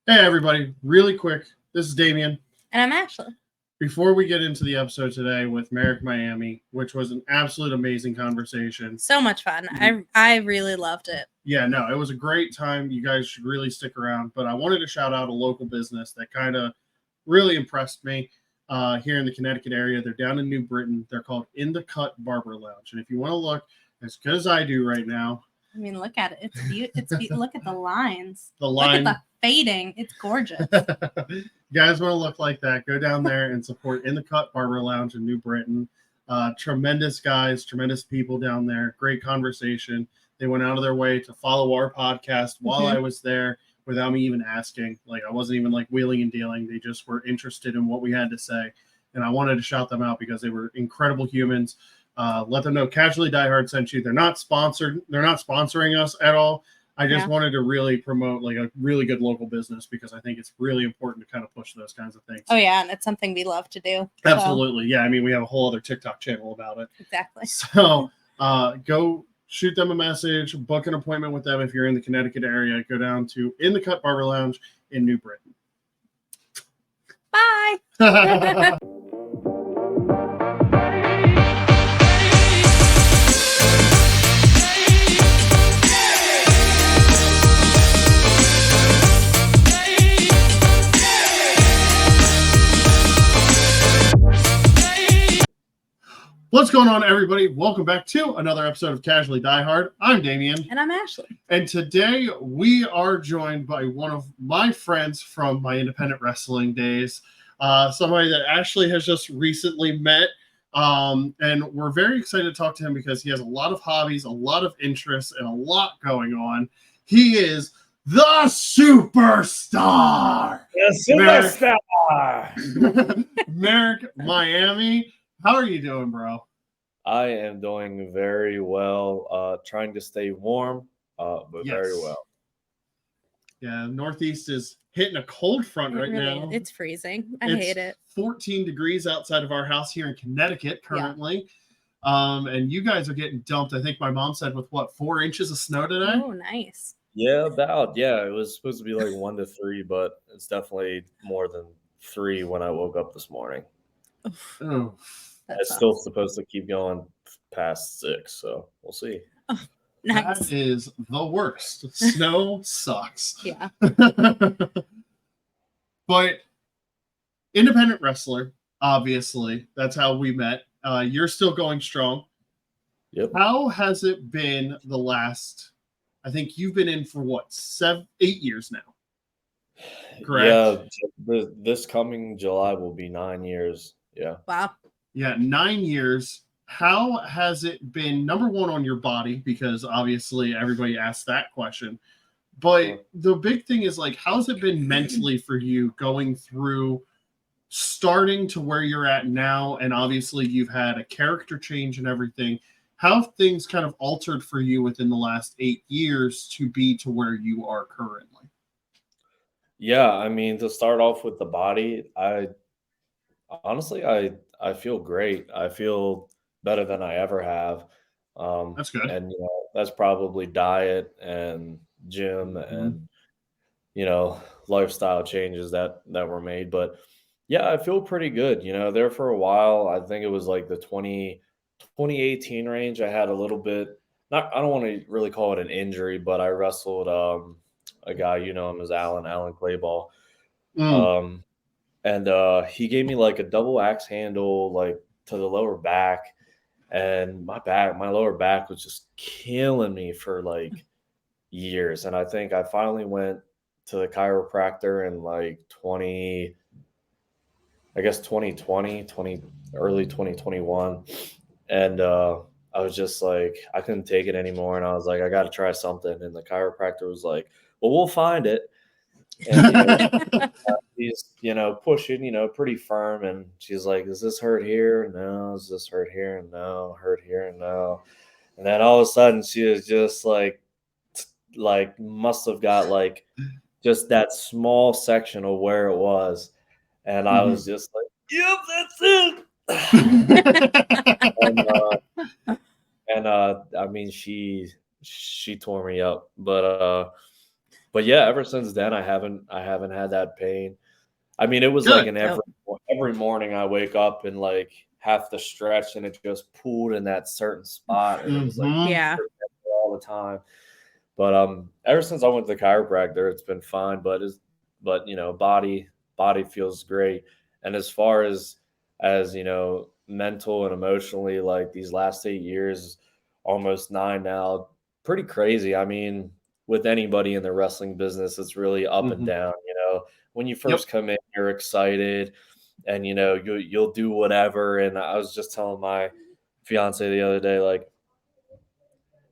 Hey, everybody. Really quick. This is Damian. And I'm Ashley. Before we get into the episode today with Merrick Miami, which was an absolute amazing conversation. So much fun. I really loved it. Yeah, no, it was a great time. You guys should really stick around. But I wanted to shout out a local business that kind of really impressed me here in the Connecticut area. They're down in New Britain. They're called In the Cut Barber Lounge. And if you want to look as good as I do right now. I mean, look at it. It's beautiful. Look at the lines. The line. Look at the fading. It's gorgeous. You guys want to look like that, go down there and support In the Cut Barber Lounge in New Britain. Tremendous guys, tremendous people down there. Great conversation. They went out of their way to follow our podcast while I was there without me even asking. Like, I wasn't even like wheeling and dealing. They just were interested in what we had to say. And I wanted to shout them out because they were incredible humans. Let them know Casually Die Hard sent you. They're not sponsored. They're not sponsoring us at all. I just wanted to really promote like a really good local business because I think it's really important to kind of push those kinds of things. Oh, yeah. And it's something we love to do. Absolutely. So. Yeah. I mean, we have a whole other TikTok channel about it. Exactly. So go shoot them a message, book an appointment with them if you're in the Connecticut area. Go down to In the Cut Barber Lounge in New Britain. Bye. What's going on, everybody? Welcome back to another episode of Casually Die Hard. I'm Damian. And I'm Ashley. And today we are joined by one of my friends from my independent wrestling days, somebody that Ashley has just recently met. And we're very excited to talk to him because he has a lot of hobbies, a lot of interests, and a lot going on. He is the superstar. The superstar. Merrick Miami. How are you doing, bro? I am doing very well. Trying to stay warm, but very well. Yeah, Northeast is hitting a cold front right now. It's freezing. I hate it. 14 degrees outside of our house here in Connecticut currently. Yeah. And you guys are getting dumped. I think my mom said with 4 inches of snow today? Oh, nice. Yeah, about. Yeah, it was supposed to be like 1 to 3, but it's definitely more than 3 when I woke up this morning. Oh. It's still supposed to keep going past 6, so we'll see. Oh, nice. That is the worst. Snow sucks. Yeah. But independent wrestler, obviously, that's how we met. You're still going strong. Yep. How has it been the last, I think you've been in for 8 years now? Correct? Yeah, this coming July will be 9 years. Yeah. Wow. Yeah, 9 years. How has it been, number one, on your body? Because obviously everybody asks that question. But the big thing is, like, how's it been mentally for you going through starting to where you're at now? And obviously you've had a character change and everything. How have things kind of altered for you within the last 8 years to be to where you are currently? Yeah, I mean, to start off with the body, I feel great. I feel better than I ever have. That's good. And, that's probably diet and gym and, lifestyle changes that were made. But, yeah, I feel pretty good. There for a while, I think it was like the 2018 range. I had a little bit, I don't want to really call it an injury, but I wrestled a guy, him as Alan Clayball. And he gave me like a double axe handle, like to the lower back, and my lower back was just killing me for like years. And I think I finally went to the chiropractor in like 2020, early 2021. And I was just like, I couldn't take it anymore. And I was like, I got to try something. And the chiropractor was like, well, we'll find it. And he's pushing pretty firm, and she's like, does this hurt here? No. Does this hurt here? No. Hurt here? No. And then all of a sudden she was just like must have got like just that small section of where it was, and I was just like, yep, that's it. and I mean, she tore me up, but but yeah, ever since then, I haven't had that pain. I mean, it was like Good. every morning I wake up and like have to stretch, and it just pulled in that certain spot, and it was like Mhm. Yeah. all the time. But ever since I went to the chiropractor, it's been fine. But body feels great. And as far as mental and emotionally, like these last 8 years, almost nine now, pretty crazy. I mean, with anybody in the wrestling business, it's really up and Mhm. down. When you Yep. first come in, you're excited, and you'll do whatever. And I was just telling my fiance the other day, like,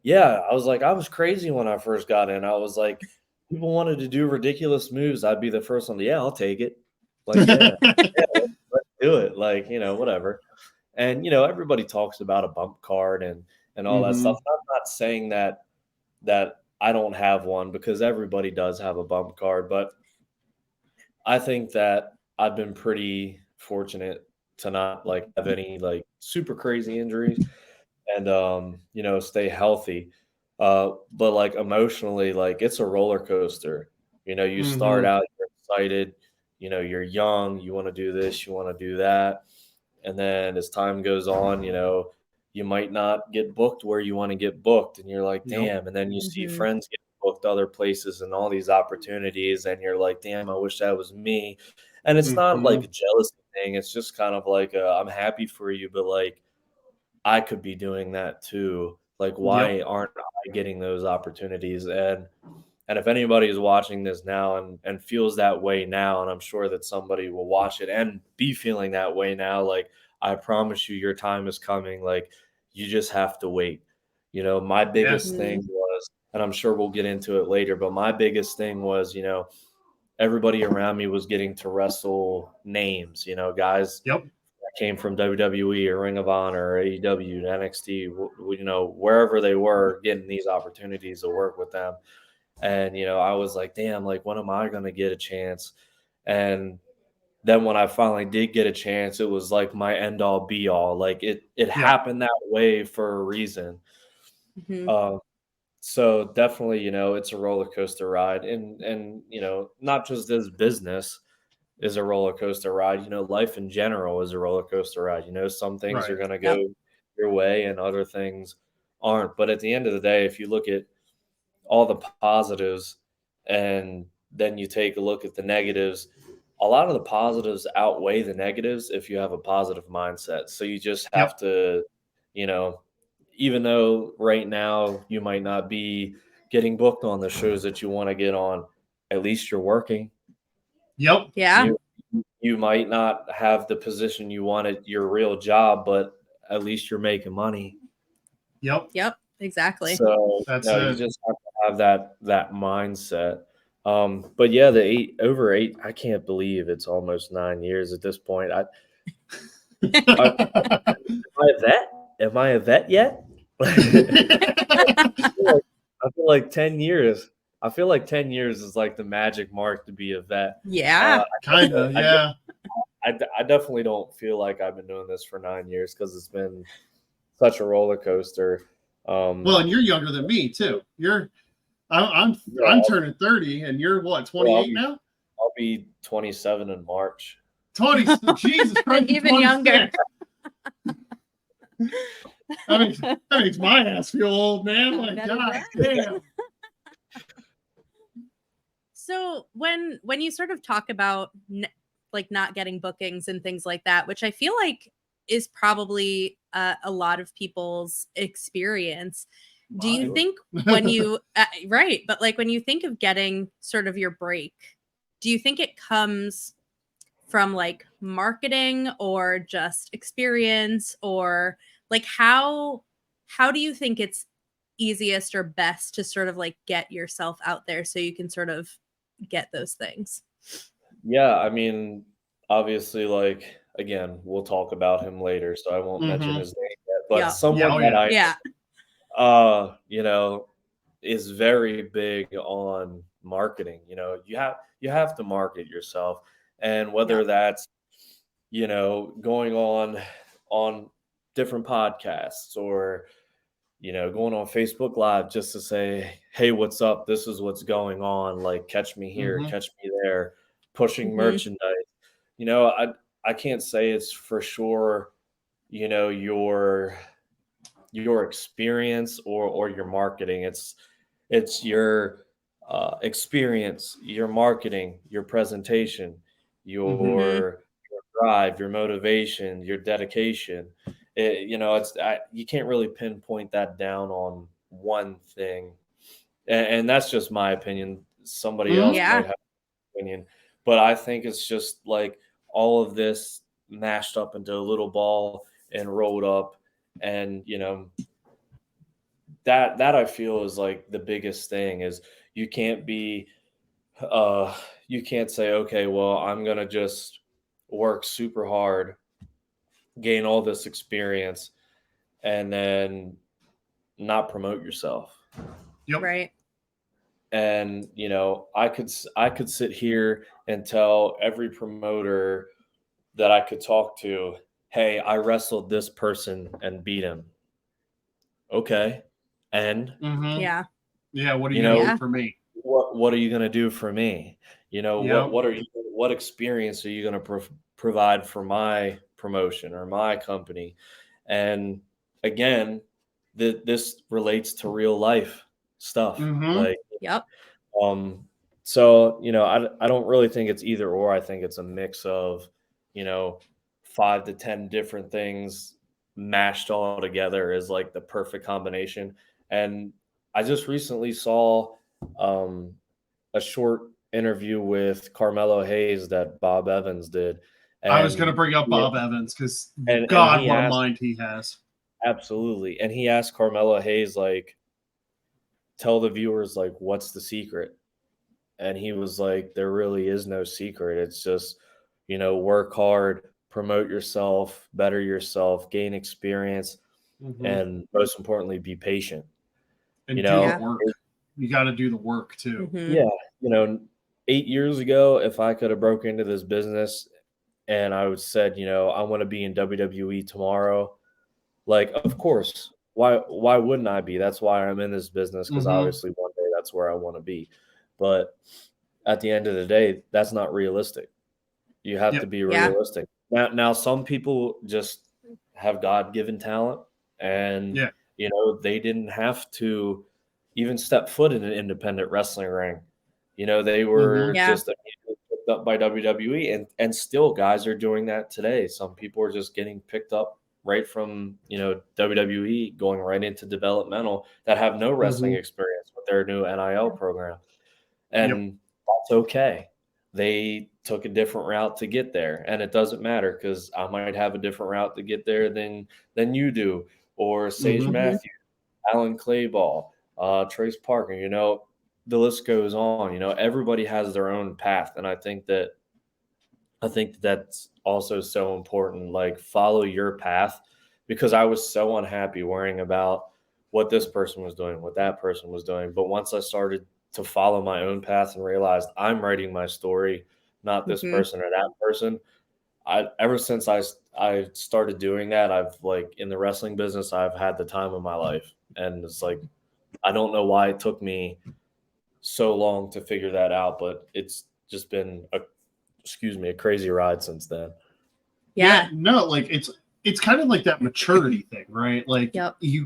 yeah, I was like, I was crazy when I first got in. I was like, people wanted to do ridiculous moves. I'd be the first one. Yeah, I'll take it. Like, yeah, yeah, let's do it. Like, whatever. And everybody talks about a bump card and all that stuff. Mhm. I'm not saying that I don't have one, because everybody does have a bump card, but I think that I've been pretty fortunate to not like have any like super crazy injuries, and stay healthy. But like emotionally, like it's a roller coaster. You start Mhm. out, you're excited, you're young, you want to do this, you want to do that, and then as time goes on, you might not get booked where you want to get booked, and you're like, Yep. damn. And then you see Hmm. friends get booked other places and all these opportunities, and you're like, damn, I wish that was me. And it's not like Mhm. a jealousy thing. It's just kind of like I'm happy for you, but like I could be doing that too. Like, Yep. why aren't I getting those opportunities? And if anybody is watching this now and feels that way now, and I'm sure that somebody will watch it and be feeling that way now, like I promise you, your time is coming. Like you just have to wait. My Yeah. biggest thing was, and I'm sure we'll get into it later, but my biggest thing was, everybody around me was getting to wrestle names, guys Yep. came from WWE or Ring of Honor or AEW to NXT, wherever they were, getting these opportunities to work with them. And, I was like, damn, like, when am I going to get a chance? And then when I finally did get a chance, it was like my end all be all. Like it Yep. happened that way for a reason. Hmm. Um, so definitely, it's a roller coaster ride, and not just this business is a roller coaster ride. Life in general is a roller coaster ride. Some things are Right. going to Yep. go your way and other things aren't. But at the end of the day, if you look at all the positives and then you take a look at the negatives, a lot of the positives outweigh the negatives if you have a positive mindset. So you just have Yep. to, you know, even though right now you might not be getting booked on the shows that you want to get on, at least you're working. Yep. Yeah. You you might not have the position you want at your real job, but at least you're making money. Yep. Yep. Exactly. So That's no, you it. just have to have that mindset. But yeah, the over eight, I can't believe it's almost 9 years at this point. Am I a vet? Am I a vet yet? I feel like 10 years. I feel like 10 years is like the magic mark to be a vet. Yeah. Kinda. I, Yeah. I definitely don't feel like I've been doing this for 9 years, because it's been such a roller coaster. Well, and you're younger than me too. Yeah, I'm turning 30, and you're what, well, 28 now? I'll be 27 in March. 20. Jesus Christ, you're Even younger. 26. That makes my ass feel old, man. Like, Better God bet. damn. So when you sort of talk about like not getting bookings and things like that, which I feel like is probably a lot of people's experience, do you Mine. think when you right, but like when you think of getting sort of your break, do you think it comes from like marketing or just experience, or like how do you think it's easiest or best to sort of like get yourself out there so you can sort of get those things? Yeah, I mean, obviously, like again, we'll talk about him later, so I won't mention Mm-hmm. his name yet. But Yeah. Yeah. someone Oh, that yeah. Yeah. is very big on marketing. You have to market yourself, and Yeah. whether that's going on different podcasts, or going on Facebook Live just to say, hey, what's up? This is what's going on. Like, catch me here, Mhm. catch me there, pushing Mhm. merchandise. I can't say it's for sure, your experience or your marketing. It's your experience, your marketing, your presentation, Mhm. Mhm. your drive, your motivation, your dedication. You can't really pinpoint that down on one thing, and that's just my opinion. Somebody Mhm. else might Yeah. have an opinion, but I think it's just like all of this mashed up into a little ball and rolled up, and that I feel is like the biggest thing is you can't be uh you can't say, okay, well, I'm gonna just work super hard, gain all this experience, and then not promote yourself. Yep. Right. And I could sit here and tell every promoter that I could talk to, hey, I wrestled this person and beat him. Okay. And Mhm. Yeah. Yeah. What are you you gonna do know Yeah. for me? what are you going to do for me? what Yep. what are you what experience are you going to provide for my promotion or my company? And again, this relates to real life stuff. Mhm. Like, Yep. um so I don't really think it's either or. I think it's a mix of you know 5 to 10 different things mashed all together is like the perfect combination. And I just recently saw um a short interview with Carmelo Hayes that Bob Evans did, I was gonna and bring up yeah, Bob Evans because and God, he what a asked, mind he has. absolutely, and he asked Carmelo Hayes, like, tell the viewers, like, what's the secret? And he was like, there really is no secret. It's just, work hard, promote yourself, better yourself, gain experience, Mhm. and most importantly, be patient. You And do the know, Yeah. work. You got to do the work too. Mhm. yeah, 8 years ago, if I could have broke into this business and I would said, I want to be in WWE tomorrow, like, of course, why wouldn't I be? That's why I'm in this business, because Mhm. obviously one day that's where I want to be. But at the end of the day, that's not realistic. You have to Yep. be Yeah. realistic. Now some people just have God-given talent, and Yeah. they didn't have to even step foot in an independent wrestling ring. They Mhm. were Yeah. just immediately picked up by WWE, and still guys are doing that today. Some people are just getting picked up right from WWE, going right into developmental, that have no wrestling Mhm. experience with their new NIL program. Yep. And that's okay. They took a different route to get there, and it doesn't matter because I might have a different route to get there than you do, or Sage Mhm. Mhm. Matthews, Alan Clayball, Trace Parker. The list goes on. Everybody has their own path, and I think that's also so important. Like, follow your path, because I was so unhappy worrying about what this person was doing, what that person was doing. But once I started to follow my own path and realized I'm writing my story, not this Mhm. person or that person, ever since I started doing that, I've, like, in the wrestling business, I've had the time of my life. And it's like, I don't know why it took me so long to figure that out, but it's just been a crazy ride since then. Yeah. Yeah. No, like it's kind of like that maturity thing, right? Like Yep. Sure. you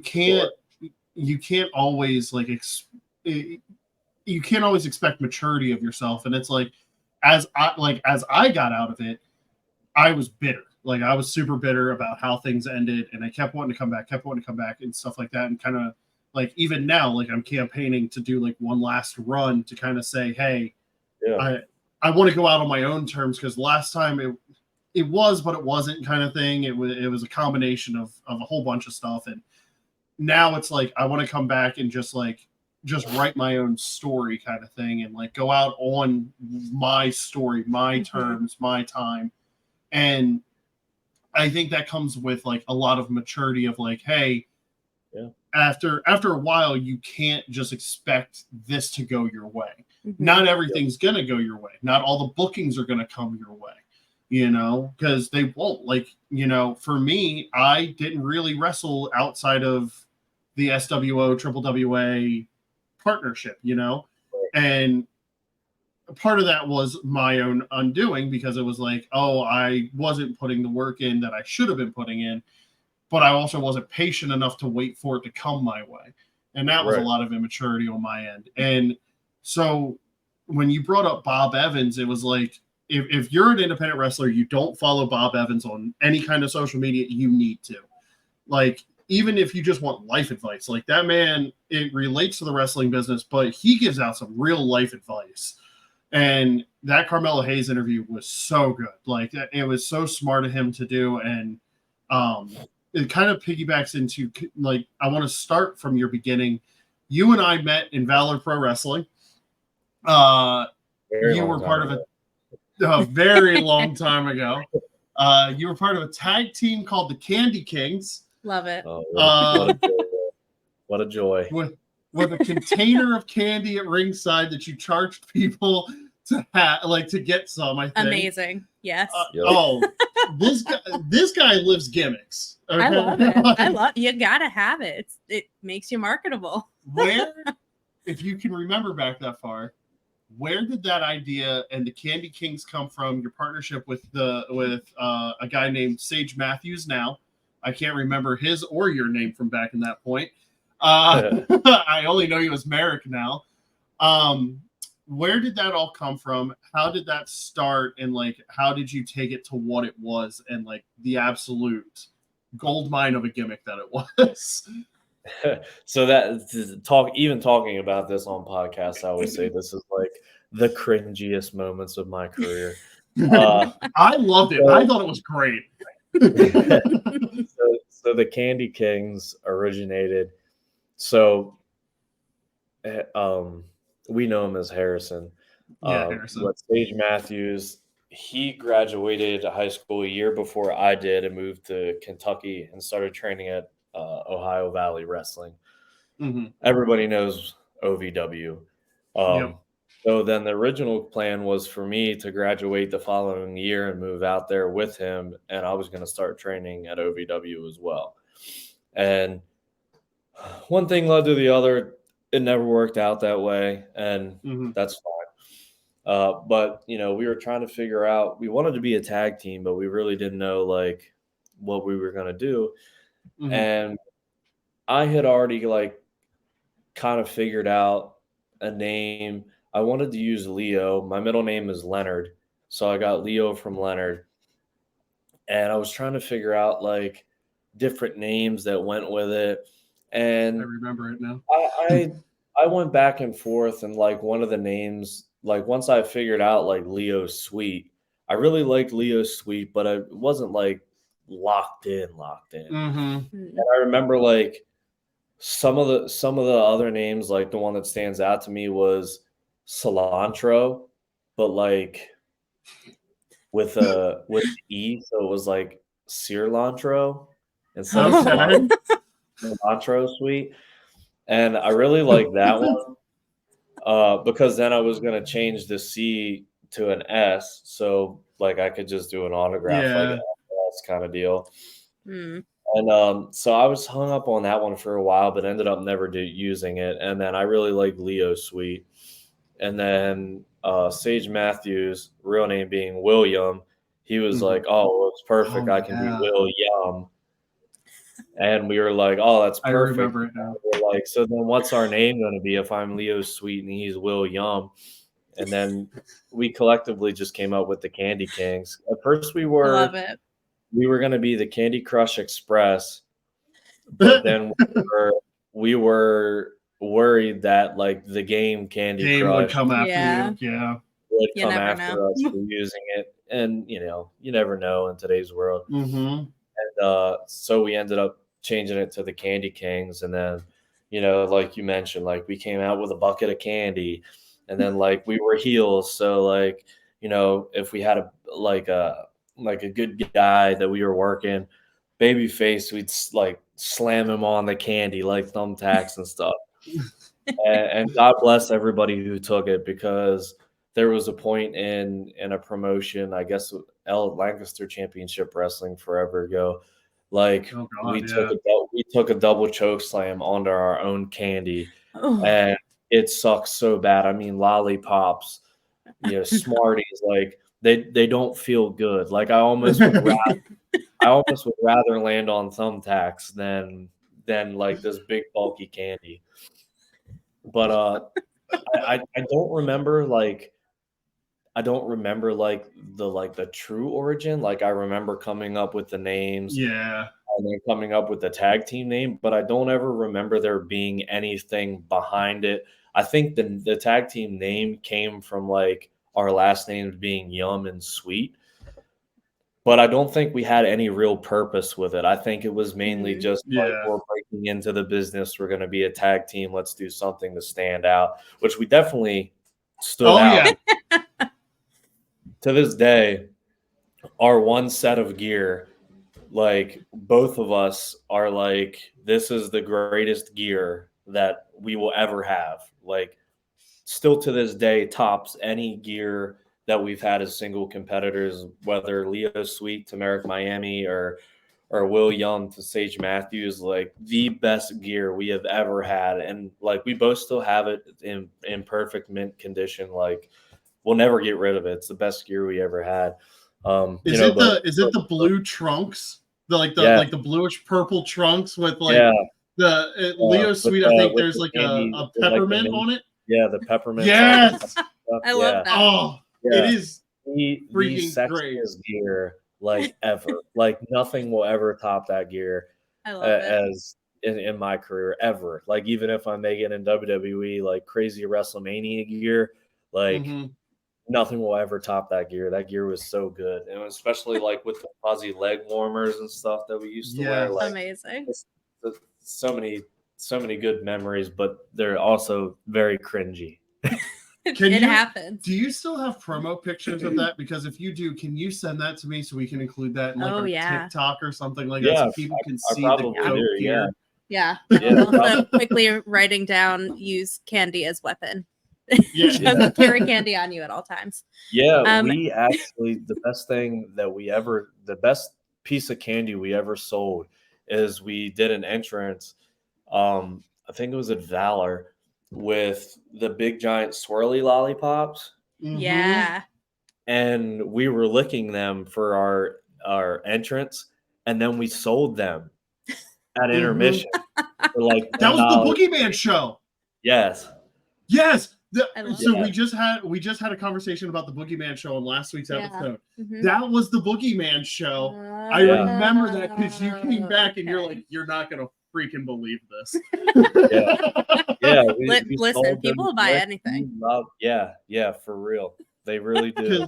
can't always you can't always expect maturity of yourself, and it's like as I got out of it, I was bitter. Like I was super bitter about how things ended, and I kept wanting to come back, kept wanting to come back, and stuff like that. And kind of like even now, like I'm campaigning to do like one last run to kind of say, hey, Yeah. I I want to go out on my own terms because last time it was, but it wasn't kind of thing. It was a combination of a whole bunch of stuff, and now it's like I want to come back and just write my own story kind of thing, and like go out on my story, my Mhm. terms, my time. And I think that comes with like a lot of maturity of like, hey, Yeah. after a while, you can't just expect this to go your way. Mhm. Not Yep. everything's gonna go your way. Not all the bookings are gonna come your way, because they won't. Like, for me, I didn't really wrestle outside of the SWO Triple WA partnership, you know? And part of that was my own undoing, because it was like, oh, I wasn't putting the work in that I should have been putting in, but I also wasn't patient enough to wait for it to come my way. And that was a lot of immaturity on my end. And so when you brought up Bob Evans, it was like, if you're an independent wrestler, you don't follow Bob Evans on any kind of social media, you need to. Like, even if you just want life advice, like that man, it relates to the wrestling business, but he gives out some real life advice. And that Carmelo Hayes interview was so good. Like, it was so smart of him to do. And it kind of piggybacks into, like, I want to start from your beginning. You and I met in Valor Pro Wrestling. You were part of a very long time ago. You were part of a tag team called the Candy Kings. Love it. Oh, what a joy. With a container of candy at ringside that you charged people to to get some, I think. Amazing. Yes. Oh, this guy lives gimmicks. Okay? I love it. You gotta have it. It makes you marketable. Where, if you can remember back that far, where did that idea and the Candy Kings come from? Your partnership with a guy named Sage Matthews. Now, I can't remember his or your name from back in that point. I only know you as Merrick now. Where did that all come from? How did that start? And like, how did you take it to what it was and like the absolute gold mine of a gimmick that it was? So that talking about this on podcasts, I always say this is like the cringiest moments of my career. I loved it. I thought it was great. So the Candy Kings originated. So we know him as Harrison. Harrison. But Sage Matthews, he graduated high school a year before I did and moved to Kentucky and started training at Ohio Valley Wrestling. Mm-hmm. Everybody knows OVW. So then the original plan was for me to graduate the following year and move out there with him, and I was going to start training at OVW as well. And one thing led to the other. It never worked out that way, and that's fine. But, you know, we were trying to figure out, we wanted to be a tag team, but we really didn't know, like, what we were going to do. Mm-hmm. And I had already, like, kind of figured out a name. I wanted to use Leo. My middle name is Leonard, so I got Leo from Leonard. And I was trying to figure out, like, different names that went with it. And I remember it now. I went back and forth, and like one of the names, like once I figured out like Leo Sweet, I really liked Leo Sweet, but I wasn't like locked in. Mm-hmm. And I remember like some of the other names, like the one that stands out to me was Cilantro, but like with E, so it was like Cilantro instead of Cilantro Sweet. And I really like that one because then I was going to change the C to an S. So like I could just do an autograph like an S kind of deal. Mm. And so I was hung up on that one for a while, but ended up never using it. And then I really like Leo Sweet. And then Sage Matthews, real name being William, he was like, oh, well, it's perfect. I can be William. And we were like, oh, that's perfect. I remember it now. We're like, so then what's our name going to be if I'm Leo Sweet and he's William? And then we collectively just came up with the Candy Kings. At first we were going to be the Candy Crush Express, but then we were worried that like the game Candy Crush would come after you. Would come after us for using it. And, you know, you never know in today's world. Mm-hmm. And so we ended up changing it to the Candy Kings. And then, you know, like you mentioned, like we came out with a bucket of candy, and then like we were heels. So like, you know, if we had a good guy that we were working, babyface, we'd like slam him on the candy like thumbtacks and stuff. and God bless everybody who took it, because there was a point in a promotion, I guess Lancaster Championship Wrestling forever ago, Like Oh we God, took yeah. we took a double choke slam onto our own candy, Oh, and it sucks so bad. I mean, lollipops, Smarties, like they don't feel good. Like I almost would rather land on thumbtacks than like this big bulky candy. But I don't remember like the true origin. Like I remember coming up with the names Yeah. and then coming up with the tag team name, but I don't ever remember there being anything behind it. I think the tag team name came from like our last names being Yum and Sweet, but I don't think we had any real purpose with it. I think it was mainly just like Yeah. we're breaking into the business. We're going to be a tag team. Let's do something to stand out, which we definitely stood Oh out. yeah. To this day, our one set of gear, like both of us are like, this is the greatest gear that we will ever have. Like, still to this day, tops any gear that we've had as single competitors, whether Leo Sweet to Merrick Miami or Will Young to Sage Matthews, like the best gear we have ever had. And like we both still have it in perfect mint condition. Like we'll never get rid of it. It's the best gear we ever had. Is it the blue trunks? Yeah. The bluish purple trunks with like Yeah, the Leo Sweet. I think with there's the like candy, a with like the peppermint mint, on it. yeah, the peppermint. Yes. Stuff. I Yeah, love that. Oh, yeah. it is The freaking great. sexiest gear like ever. Like nothing will ever top that gear I love it. as in my career ever. Like even if I make it in WWE, like crazy WrestleMania gear, like Hmm. nothing will ever top that gear. That gear was so good, and especially like with the fuzzy leg warmers and stuff that we used to wear. Yes. Like Amazing. it's- so many good memories, but they're also very cringy. It happens. Do you still have promo pictures of that? Because if you do, can you send that to me so we can include that in like Oh, our yeah. TikTok or something like that, Yeah, so people can I see probably the goat do. gear? Yeah. Yeah, Also, probably. quickly writing down, use candy as weapon. Yeah. Just carry candy on you at all times. Yeah, we actually the best piece of candy we ever sold is we did an entrance. I think it was at Valor with the big giant swirly lollipops, Mhm. Yeah. and we were licking them for our entrance, and then we sold them at intermission for like That was the $10. Boogeyman show. Yes. Yes. I love So it. we just had a conversation about the Boogeyman show on last week's Yeah. episode. Mhm. That was the Boogeyman show. I Yeah. remember that because you came back and you're Okay. like, you're not gonna freaking believe this. Yeah, we Listen, sold people them will buy like anything. yeah, for real. They really do.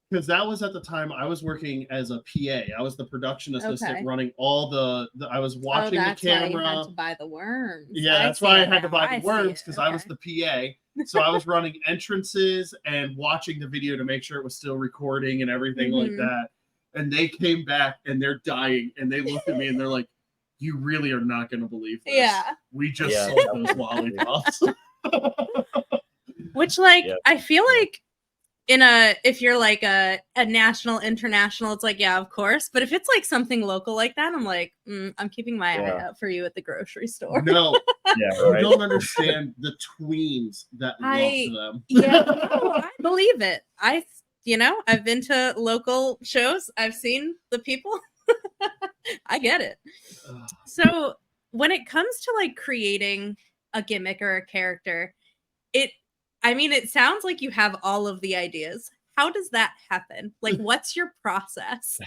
Because that was at the time I was working as a PA. I was the production assistant Okay. running all the I was watching the That's why you camera. had to buy the worms. Yeah, that's see why I it had to now. buy the see worms it. because I was the PA. So I was running entrances and watching the video to make sure it was still recording and everything like Mhm. that. And they came back and they're dying and they looked at me and they're like, "You really are not going to believe this. Yeah. We just Yeah, sold that those was- lollipops." Which, like, Yeah. I feel like if you're like a national, international, it's like, yeah, of course. But if it's like something local like that, I'm like, I'm keeping my eye Yeah. out for you at the grocery store. No, Yeah, you right. don't understand the tweens that loved them. Yeah, no, I believe it. I've been to local shows. I've seen the people. I get it. So when it comes to like creating a gimmick or a character, it sounds like you have all of the ideas. How does that happen? Like, what's your process?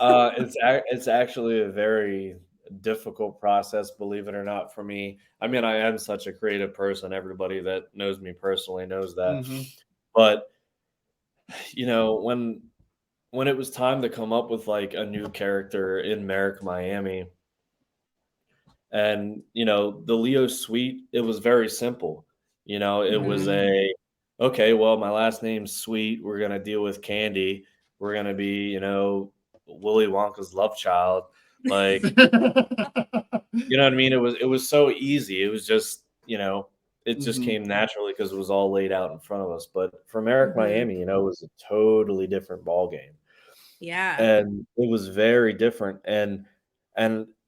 It's actually a very difficult process, believe it or not, for me. I mean, I am such a creative person. Everybody that knows me personally knows that. Mhm. But when it was time to come up with like a new character in Merrick Miami, and the Leo suite, it was very simple. It was okay, well, my last name's Sweet. We're gonna deal with candy. We're gonna be, Willy Wonka's love child. Like, you know what I mean? It was so easy. It was just, it just Mhm. came naturally because it was all laid out in front of us. But for Merrick Mhm. Miami, it was a totally different ball game. Yeah. and it was very different. And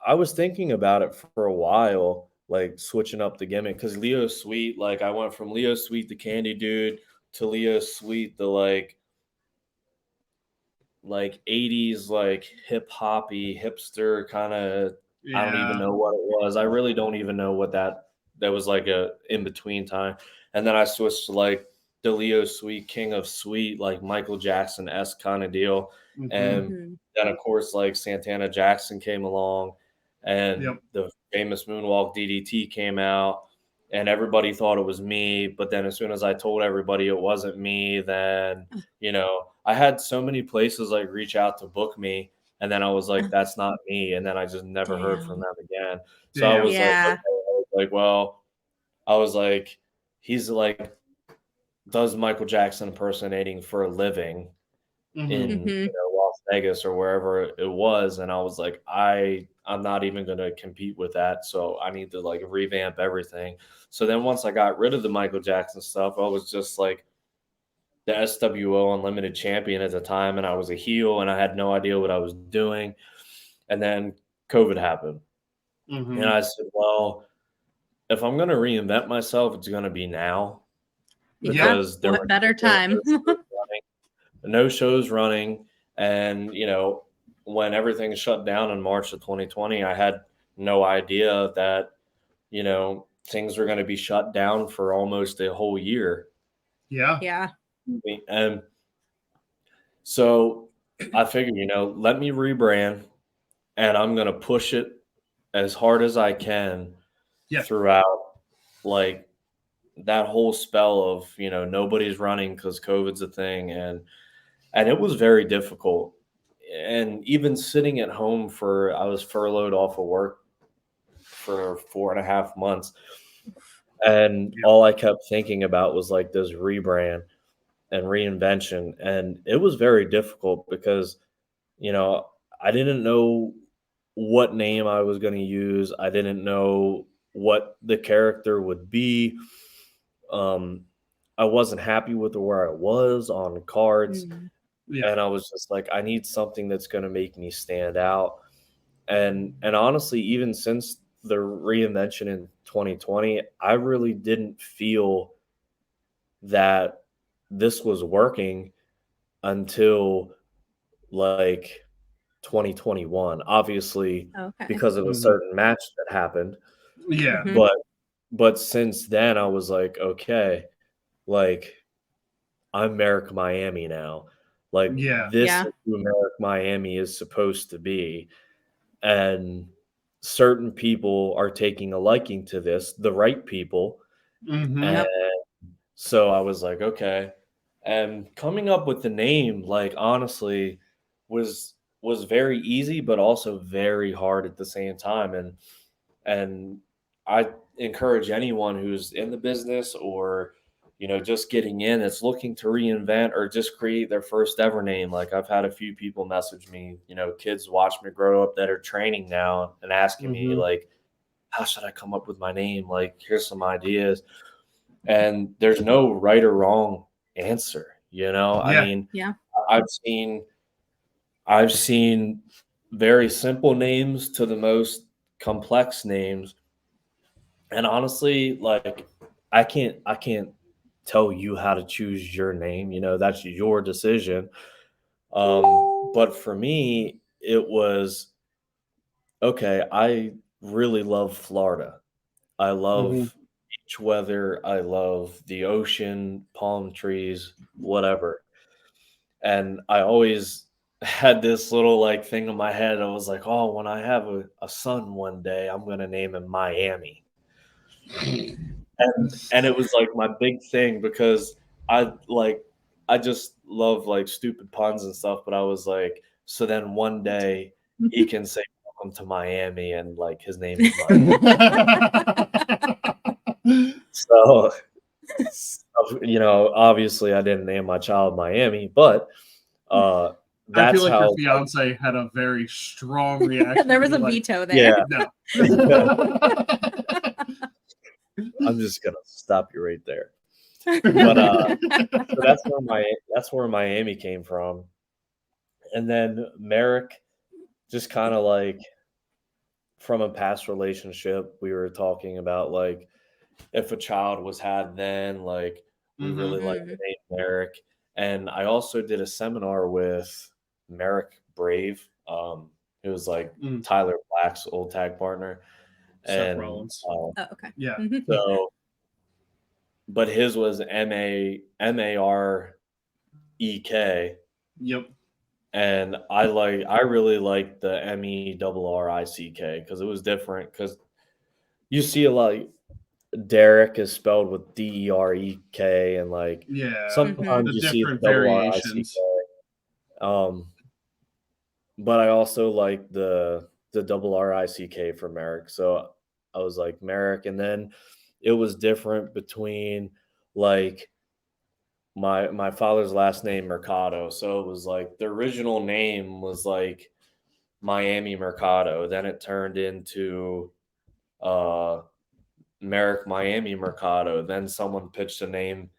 I was thinking about it for a while, like switching up the gimmick because Leo Sweet, like I went from Leo Sweet the Candy Dude to Leo Sweet the like 80s like hip hoppy hipster kind of. I don't even Yeah. know what it was. I really don't even know what that was like a in between time. And then I switched to like the Leo Sweet King of Sweet, like Michael Jackson esque kind of deal. Mm-hmm. And Mhm. then of course like Santana Jackson came along and Yep. the famous Moonwalk DDT came out and everybody thought it was me. But then as soon as I told everybody it wasn't me, then I had so many places like reach out to book me, and then I was like, "That's not me," and then I just never heard from Damn. them again. So I Damn. was like, Yeah. okay, well, I was like, he's like does Michael Jackson impersonating for a living Mm-hmm. in Mhm. Las Vegas or wherever it was, and I was like, I'm not even gonna compete with that, so I need to like revamp everything. So then once I got rid of the Michael Jackson stuff, I was just like the SWO Unlimited champion at the time, and I was a heel, and I had no idea what I was doing. And then COVID happened, and Mm-hmm. I said, "Well, if I'm going to reinvent myself, it's going to be now Yep. Yeah. because What better there were time? no shows running, and when everything shut down in March of 2020, I had no idea that things were going to be shut down for almost a whole year, Yeah. Yeah. and so I figured, let me rebrand and I'm going to push it as hard as I can Yep. throughout like that whole spell of, nobody's running because COVID's a thing. And it was very difficult. And even sitting at home I was furloughed off of work for 4.5 months. And Yep. all I kept thinking about was like this rebrand and reinvention. And it was very difficult because You know, I didn't know what name I was going to use. I didn't know what the character would be. Um, I wasn't happy with where I was on cards, Mm. Yeah. and I was just like, I need something that's going to make me stand out. And honestly, even since the reinvention in 2020, I really didn't feel that this was working until like 2021, obviously Okay. because of a Mm-hmm. certain match that happened. Yeah. Mhm. But since then I was like, okay, like I'm Merrick Miami now. Like Yeah. this Yeah. is who Merrick Miami is supposed to be. And certain people are taking a liking to this, the right people. Mm-hmm. And Yep. so I was like, okay. And coming up with the name, like honestly, was was very easy, but also very hard at the same time. And I encourage anyone who's in the business or just getting in that's looking to reinvent or just create their first ever name. Like I've had a few people message me, kids watch me grow up that are training now and asking me Mm-hmm. like, how should I come up with my name? Like, here's some ideas. And there's no right or wrong answer. I Yeah. mean, Yeah. I've seen I've seen very simple names to the most complex names. And honestly, like I can't tell you how to choose your name. That's your decision. But for me, it was okay, I really love Florida. I Mm-hmm. love beach weather. I love the ocean, palm trees, whatever. And I always had this little like thing in my head. I was like, oh, when I have a son one day, I'm gonna name him Miami. And it was like my big thing because I just love like stupid puns and stuff. But I was like, so then one day he can say welcome to Miami and like his name is Miami. So obviously I didn't name my child Miami, but uh I feel that's like your how fiance had a very strong reaction There to was be a like, veto there. yeah. no. I'm just gonna stop you right there. But so that's where Miami came from. And then Merrick, just kind of like from a past relationship, we were talking about like if a child was had then, like we really Mm-hmm. like the name Merrick. And I also did a seminar with Merrick Brave. It was like Mm. Tyler Black's old tag partner. Seth And Rollins. Oh, okay. Yeah. so, but his was Marek. Yep. And I really like the Merrick because it was different. Because you see a lot. Derek is spelled with Derek, and like Yeah. sometimes The you see different it double Rick. variations. But I also like the double Rick for Merrick. So I was like Merrick, and then it was different between like my father's last name Mercado. So it was like the original name was like Miami Mercado. Then it turned into Merrick Miami Mercado. Then someone pitched a name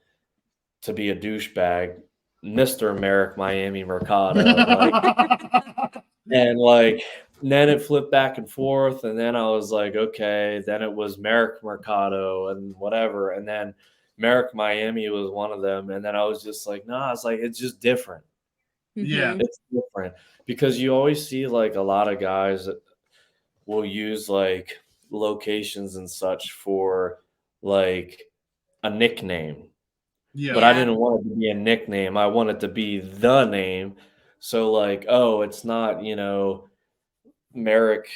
to be a douchebag, Mr. Merrick Miami Mercado. And like then it flipped back and forth, and then I was like, okay, then it was Merrick Mercado and whatever, and then Merrick Miami was one of them, and then I was just like, nah, it's like it's just different. Yeah. It's different because you always see like a lot of guys that will use like locations and such for like a nickname. Yeah. But I didn't want it to be a nickname. I want it to be the name. So like, oh, it's not, Merrick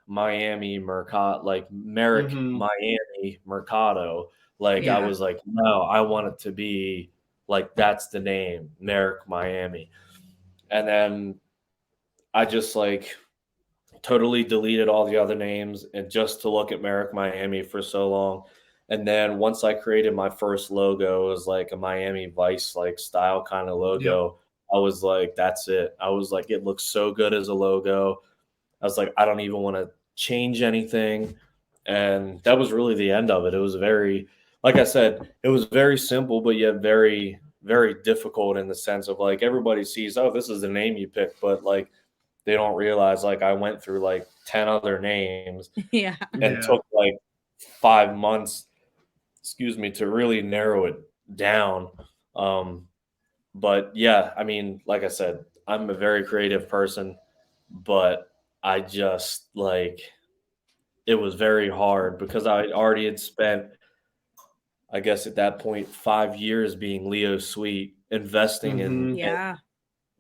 Miami Mercado, like Merrick Mm-hmm. Miami Mercado. Like I Yeah. was like, no, I want it to be like that's the name, Merrick Miami. And then I just like totally deleted all the other names and just to look at Merrick Miami for so long. And then once I created my first logo, it was like a Miami Vice like style kind of Yep. logo. I was like, that's it. I was like, it looks so good as a logo. I was like, I don't even want to change anything. And that was really the end of it. It was very, like I said, it was very simple, but yet very, very difficult in the sense of like everybody sees, oh, this is the name you picked, but like they don't realize like I went through like 10 other names Yeah. and took like 5 months, to really narrow it down. But yeah, I mean, like I said, I'm a very creative person, but I just like it was very hard because I already had spent, I guess at that point, 5 years being Leo Sweet, investing Mm-hmm. in Yeah.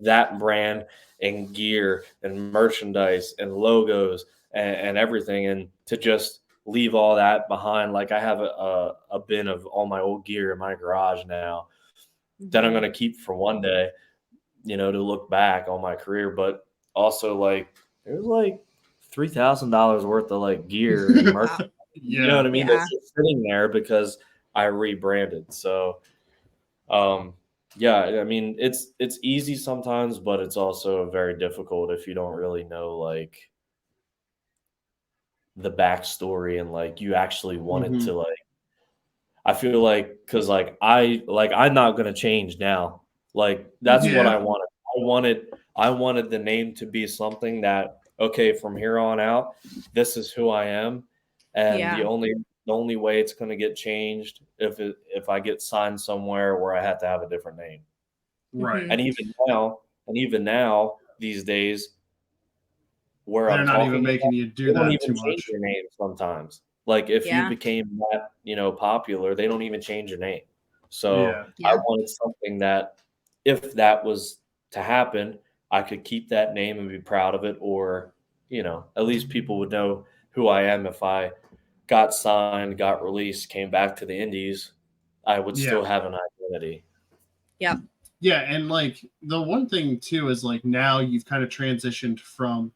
that brand and gear and merchandise and logos and everything, and to just leave all that behind. Like I have a bin of all my old gear in my garage now that I'm going to keep for one day, to look back on my career. But also like there's like $3,000 worth of like gear and merch. Wow. You know what I mean? Yeah. That's just sitting there because I rebranded. So yeah, I mean it's easy sometimes, but it's also very difficult if you don't really know like the backstory and like you actually wanted Mm-hmm. to like I feel like because I'm not gonna change now. Like that's what Yeah. I wanted. I wanted the name to be something that okay, from here on out, this is who I am. And Yeah. the only way it's gonna get changed if I get signed somewhere where I have to have a different name. Right. And even now, these days, where They're I'm not even talking making about, you do they don't that even too change much. your name sometimes. Like if you Yeah. became that, popular, they don't even change your name. So Yeah. I Yeah. wanted something that if that was to happen, I could keep that name and be proud of it, or, at least people would know who I am if I got signed, got released, came back to the Indies, I would Yeah. still have an identity. Yep. Yeah, and like the one thing too is like now you've kind of transitioned from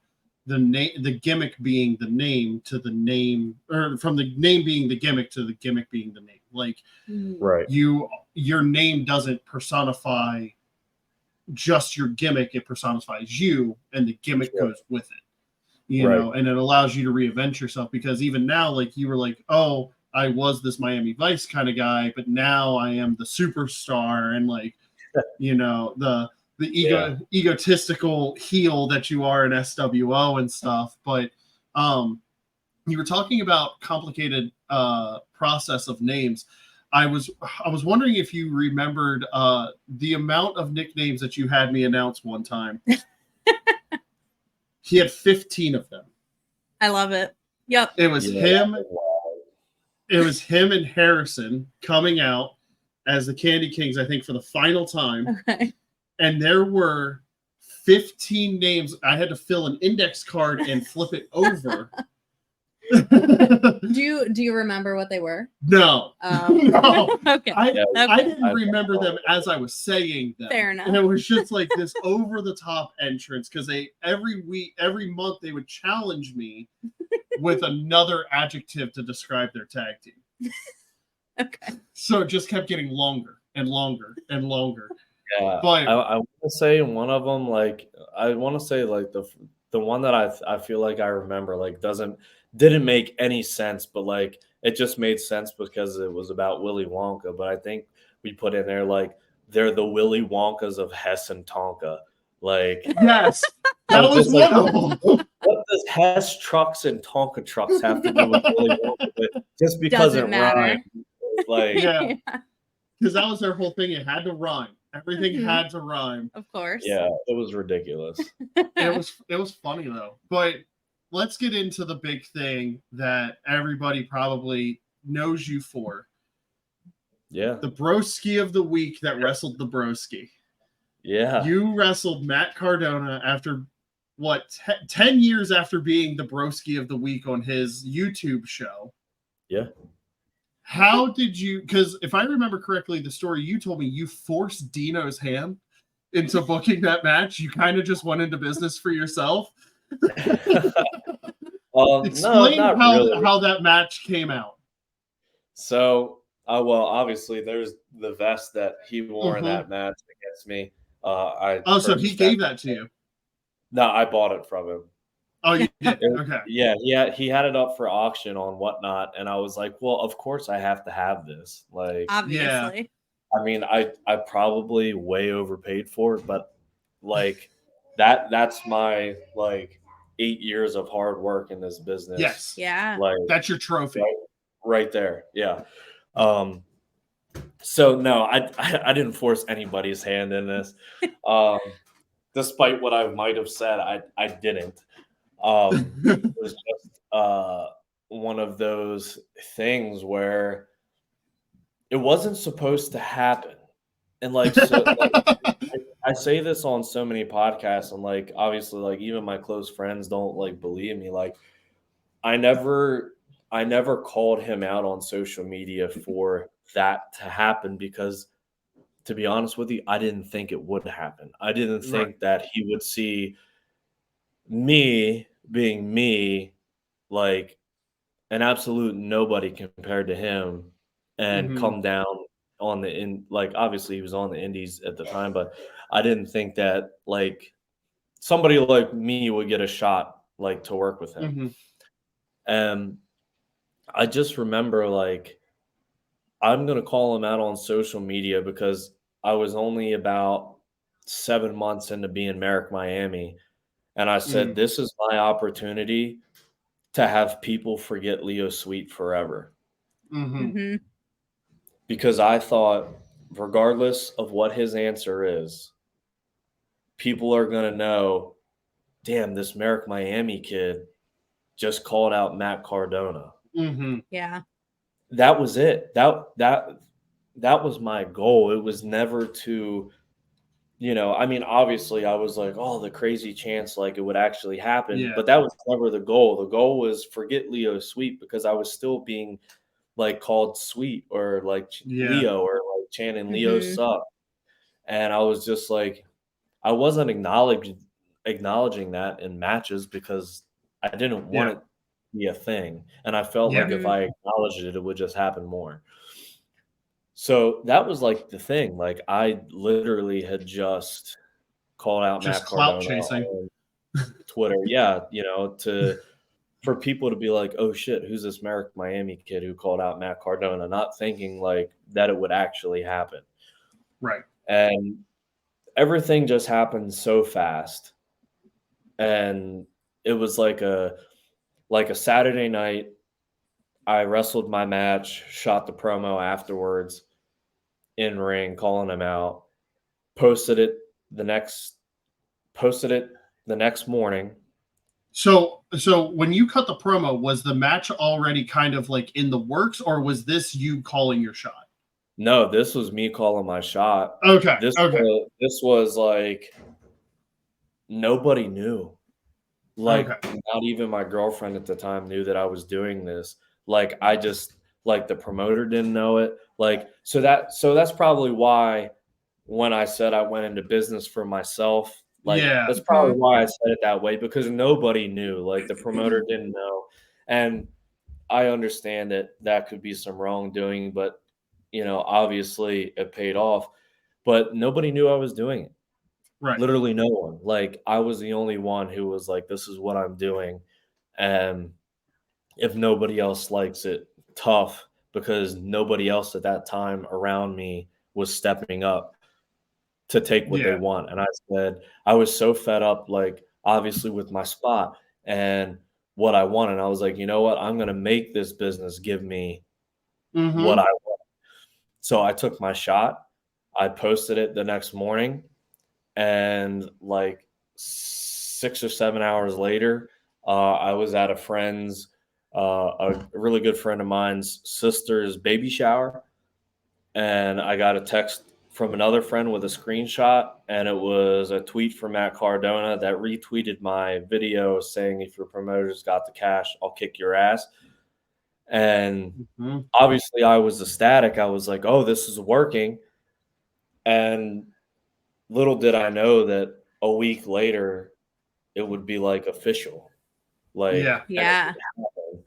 the gimmick being the name to the name, or from the name being the gimmick to the gimmick being the name. Like Right. your name doesn't personify just your gimmick, it personifies you, and the gimmick Sure. goes with it. Right. And it allows you to reinvent yourself, because even now, like you were like, oh, I was this Miami Vice kind of guy, but now I am the superstar, and like, the egotistical heel that you are in SWO and stuff. But you were talking about complicated process of names. I was wondering if you remembered the amount of nicknames that you had me announce one time. He had 15 of them. I love it. Yep. It was him. It was him and Harrison coming out as the Candy Kings, I think, for the final time. Okay. And there were 15 names. I had to fill an index card and flip it over. Do you remember what they were? No. No. Okay. I Okay. didn't remember them as I was saying them. Fair enough. And it was just like this over the top entrance because every month they would challenge me with another adjective to describe their tag team. Okay. So it just kept getting longer and longer and longer. Yeah, But I want to say one of them, like I want to say like the one that I feel like I remember like didn't make any sense, but like it just made sense because it was about Willy Wonka. But I think we put in there like they're the Willy Wonkas of Hess and Tonka. Like yes, that was just one like, of them. what does Hess trucks and Tonka trucks have to do with Willy Wonka? Just because Doesn't it matter. rhymes. Like Yeah, because that was their whole thing. It had to rhyme. Everything Mhm. had to rhyme. Of course. yeah, it was ridiculous. It was funny though. But let's get into the big thing that everybody probably knows you for. Yeah. The broski of the week that wrestled the broski. Yeah. You wrestled Matt Cardona after what 10 years after being the broski of the week on his YouTube show. Yeah. How did you, because if I remember correctly, the story you told me, you forced Dino's hand into booking that match. You kind of just went into business for yourself. Explain no, not how, really. how that match came out. So, well, obviously, there's the vest that he wore in Mhm. that match against me. So he gave that to you. No, I bought it from him. Oh, you did? Okay. Yeah, he had it up for auction on Whatnot, and I was like, well, of course I have to have this. Like, Obviously. I mean, I probably way overpaid for it, but like that's my like 8 years of hard work in this business. Yes. Yeah. Like That's your trophy. right there. Yeah. So no, I didn't force anybody's hand in this. Despite what I might have said, I didn't. It was just one of those things where it wasn't supposed to happen. And like, so, like I say this on so many podcasts, and like obviously like even my close friends don't like believe me. Like I never called him out on social media for that to happen because, to be honest with you, I didn't think it would happen. I didn't think that he would see me being me, like an absolute nobody compared to him, and come down on like obviously he was on the indies at the time, but I didn't think that like somebody like me would get a shot like to work with him. And I just remember like I'm gonna call him out on social media because I was only about 7 months into being Merrick Miami, and I said, this is my opportunity to have people forget Leo Sweet forever. Mm-hmm. Because I thought, regardless of what his answer is, people are going to know, damn, this Merrick Miami kid just called out Matt Cardona. Yeah. That was it. That was my goal. It was never to, I mean, obviously I was like, oh, the crazy chance like it would actually happen, but that was never the goal. The goal was forget Leo Sweet because I was still being like called Sweet or like Leo or like chanting Leo suck. And I was just like, I wasn't acknowledging that in matches because I didn't want it to be a thing. And I felt like if I acknowledged it, it would just happen more. So that was like the thing. Like I literally had just called out Just Matt clout Cardona chasing. on Twitter. Yeah, for people to be like, oh shit, who's this Merrick Miami kid who called out Matt Cardona, not thinking like that it would actually happen. Right. And everything just happened so fast, and it was like a Saturday night. I wrestled my match, shot the promo afterwards in ring, calling him out, posted it the next posted it the next morning. So when you cut the promo, was the match already kind of like in the works, or was this you calling your shot? No, this was me calling my shot. Okay. This Okay. was like nobody knew. Like Okay. not even my girlfriend at the time knew that I was doing this. Like I just like the promoter didn't know it. Like so that's probably why when I said I went into business for myself, like Yeah. that's probably why I said it that way, because nobody knew. Like the promoter didn't know. And I understand that that could be some wrongdoing, but obviously it paid off. But nobody knew I was doing it. Right. Literally no one. Like I was the only one who was like, "This is what I'm doing," and if nobody else likes it, tough, because nobody else at that time around me was stepping up to take what they Yeah. want. And I said, I was so fed up, like obviously with my spot and what I wanted. I was like, you know what? I'm going to make this business give me what Mm-hmm. I want. So I took my shot. I posted it the next morning, and like 6 or 7 hours later, I was at a friend's, a really good friend of mine's sister's baby shower, and I got a text from another friend with a screenshot, and it was a tweet from Matt Cardona that retweeted my video saying, "If your promoters got the cash, I'll kick your ass." And Mm-hmm. obviously, I was ecstatic. I was like, "Oh, this is working." And little did I know that a week later, it would be like official, Yeah. like, and it Yeah. would happen.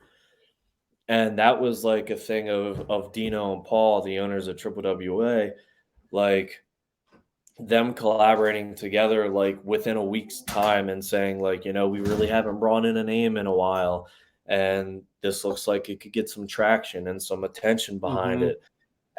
And that was like a thing of Dino and Paul, the owners of Triple WA, like them collaborating together like within a week's time and saying like, we really haven't brought in a name in a while, and this looks like it could get some traction and some attention behind Mm-hmm. it.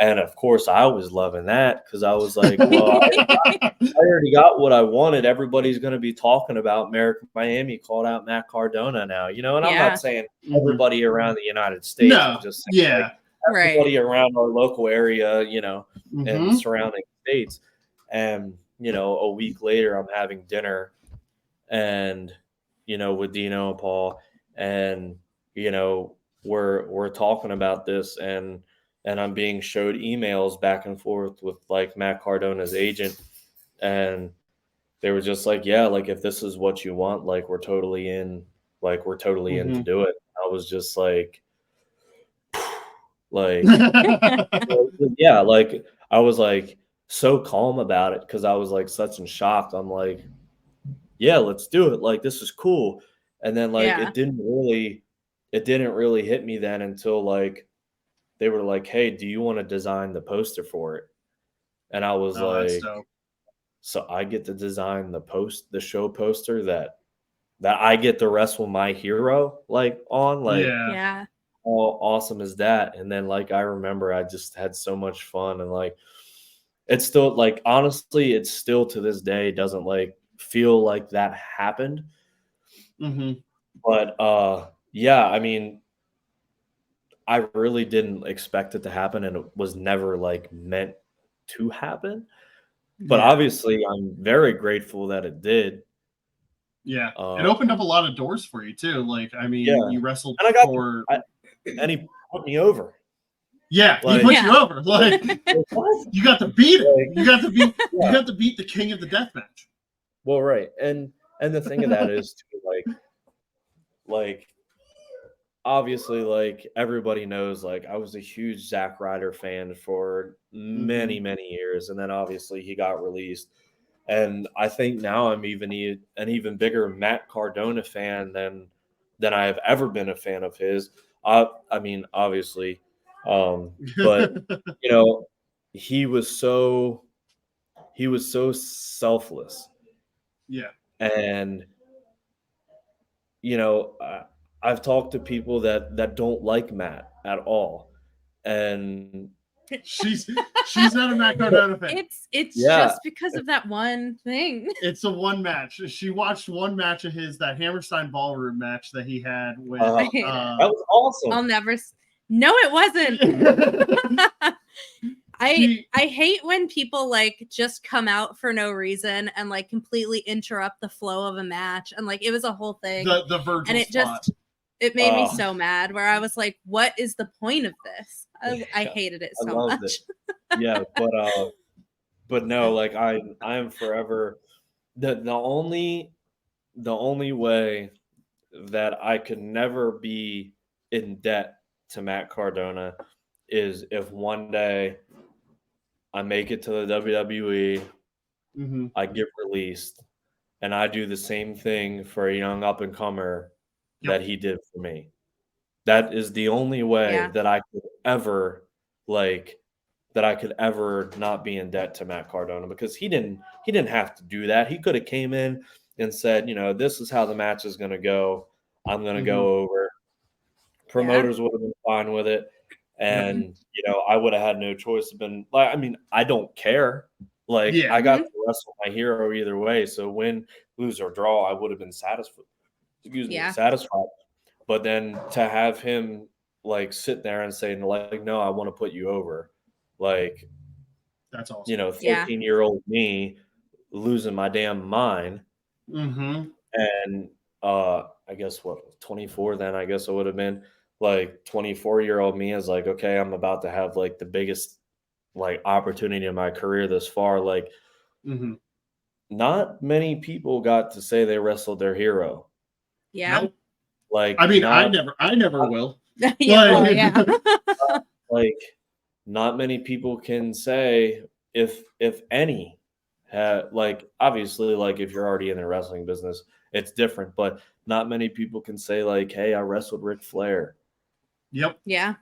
And of course I was loving that, because I was like, well, I already got what I wanted. Everybody's going to be talking about Merrick Miami called out Matt Cardona now, and I'm not Yeah. saying Mm-hmm. everybody around the United States. I'm No. just saying like Yeah. Right. everybody around our local area, and Mm-hmm. surrounding states. And, a week later, I'm having dinner and, with Dino and Paul, and, we're talking about this, and I'm being showed emails back and forth with like Matt Cardona's agent, and they were just like, yeah, like if this is what you want, like we're totally in, like we're totally in to Mm-hmm. do it. I was just like, yeah, like I was like so calm about it, because I was like such in shock. I'm like, yeah, let's do it. Like this is cool. And then like Yeah. it didn't really hit me then until like they were like, "Hey, do you want to design the poster for it?" And I was Oh, that's like, dope. "So I get to design the show poster that I get to wrestle my hero like on, like Yeah. Yeah. how awesome is that?" And then like I remember I just had so much fun, and like it's still like honestly, it's still to this day doesn't like feel like that happened. Mm-hmm. But yeah, I mean, I really didn't expect it to happen, and it was never like meant to happen. But Yeah. obviously I'm very grateful that it did. Yeah. It Uh opened up a lot of doors for you too. Like, I yeah. mean, you wrestled And I got for I, and he put me over. yeah, he Like, put you Yeah. over. Like what? you got to beat him. Like, You yeah. got to beat the king of the death match. Well, right. And the thing of that is too, like obviously like everybody knows like I was a huge Zack Ryder fan for Mm-hmm. many years, and then obviously he got released. And I think now I'm an even bigger Matt Cardona fan than I have ever been a fan of his. I mean, obviously, but you know, he was so selfless, Yeah. and you know, I've talked to people that don't like Matt at all, and She's not a Matt Cardona fan. It's Yeah. just because of that one thing. It's a one match. She watched one match of his, that Hammerstein Ballroom match that he had with. I hate it. That was awesome. I'll never. No, it wasn't. I hate when people like just come out for no reason and like completely interrupt the flow of a match, and like it was a whole thing. The Virgil and it spot. it made me so mad, where I was like, what is the point of this? I hated it so much. Yeah, but no, like I am forever the only way that I could never be in debt to Matt Cardona is if one day I make it to the WWE, I get released, and I do the same thing for a young up and comer that he did for me. That is the only way that I could ever not be in debt to Matt Cardona, because he didn't have to do that. He could have came in and said, this is how the match is going to go. I'm going to go over. Promoters would have been fine with it. And, I would have had no choice. I don't care. I got to wrestle my hero either way. So win, lose, or draw, I would have been satisfied. Satisfied. But then to have him sit there and say, no, I want to put you over. That's awesome. 13-year-old me losing my damn mind. And I guess 24 then, I guess it would have been 24-year-old me is okay, I'm about to have the biggest opportunity in my career this far. Not many people got to say they wrestled their hero. Yeah. Nope. I never will. Not many people can say, if any, obviously, if you're already in the wrestling business, it's different, but not many people can say hey, I wrestled Ric Flair. Yep. Yeah.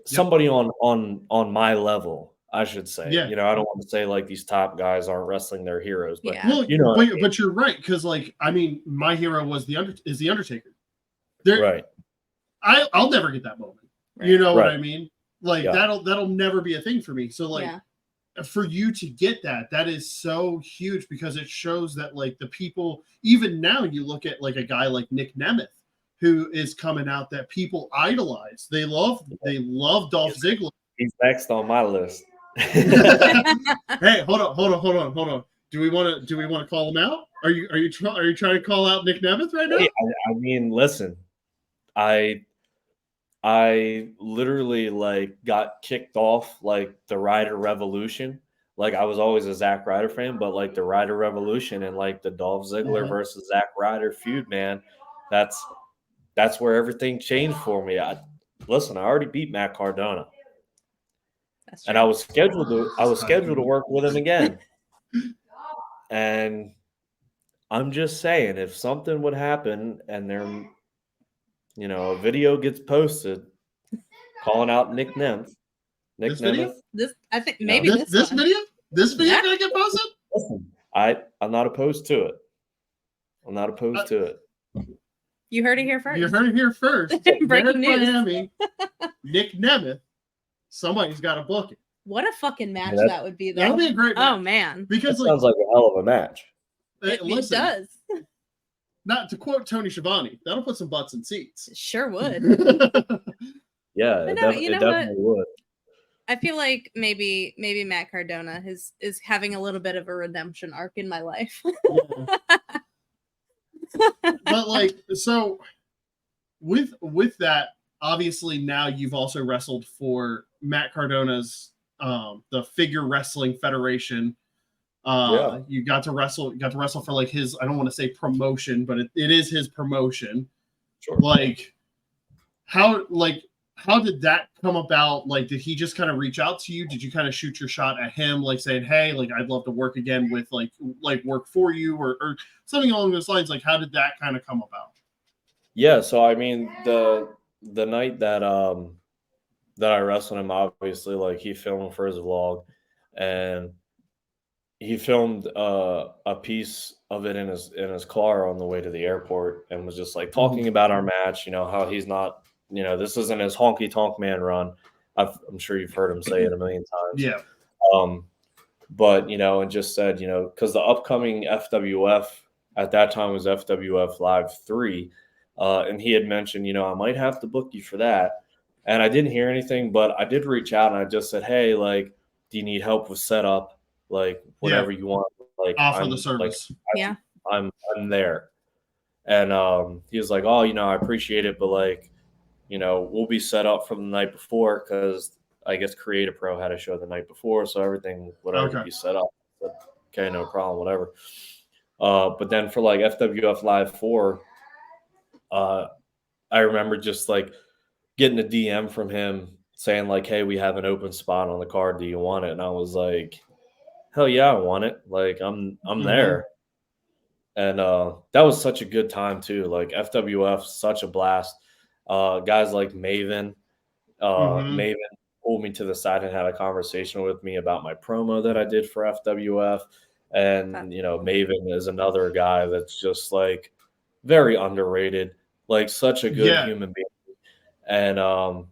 Somebody on my level, I should say. Yeah. I don't want to say these top guys aren't wrestling their heroes, but but you're right, because my hero was the Undertaker. Right. I'll never get that moment. Right. You know what I mean? That'll never be a thing for me. So for you to get that is so huge, because it shows that the people, even now, you look at a guy like Nick Nemeth, who is coming out, that people idolize. They love Dolph Ziggler. He's next on my list. Hey, hold on. Do we want to call him out? Are you trying to call out Nick Nemeth right now? Hey, I mean, listen, I literally got kicked off the Ryder Revolution. I was always a Zack Ryder fan, but the Ryder Revolution and the Dolph Ziggler versus Zack Ryder feud, man, that's where everything changed for me. I already beat Matt Cardona. And I was scheduled to work with him again. And I'm just saying, if something would happen and there, a video gets posted calling out Nick Nemeth. I think maybe this video gonna get posted? Listen, I'm not opposed to it. I'm not opposed to it. You heard it here first. You heard it here first. Breaking news. Miami, Nick Nemeth. Somebody's got to book it. What a fucking match that would be, though. That would be a great match. Oh, man. Because that sounds like a hell of a match. It does. Not to quote Tony Schiavone, that'll put some butts in seats. It sure would. Yeah, it definitely would. I feel like maybe Matt Cardona is having a little bit of a redemption arc in my life. But so with that, obviously now you've also wrestled for Matt Cardona's the Figure Wrestling Federation. You got to wrestle for his, I don't want to say promotion, but it is his promotion. Sure. How did that come about? Did he just kind of reach out to you? Did you kind of shoot your shot at him, saying, hey, I'd love to work again with work for you or something along those lines? How did that kind of come about? Yeah. So, I mean, the night that I wrestled him, obviously, he filmed for his vlog, and he filmed a piece of it in his car on the way to the airport, and was just talking about our match, how he's not, this isn't his honky tonk man run. I'm sure you've heard him say it a million times. Yeah. But, and just said, because the upcoming FWF at that time was FWF Live 3. And he had mentioned, I might have to book you for that. And I didn't hear anything, but I did reach out and I just said, hey, like, do you need help with setup? Like, whatever you want. Like, offer the service. I'm there. And he was like, oh, I appreciate it, but like, we'll be set up from the night before because I guess Creative Pro had a show the night before, so everything would be set up. But, okay, no problem, whatever. But then for like FWF Live 4, I remember just like getting a DM from him saying like, hey, we have an open spot on the card. Do you want it? And I was like, hell yeah, I want it. Like I'm there. And that was such a good time too. Like FWF, such a blast. Guys like Maven, Maven pulled me to the side and had a conversation with me about my promo that I did for FWF. And, Maven is another guy that's just like very underrated, like such a good human being. And,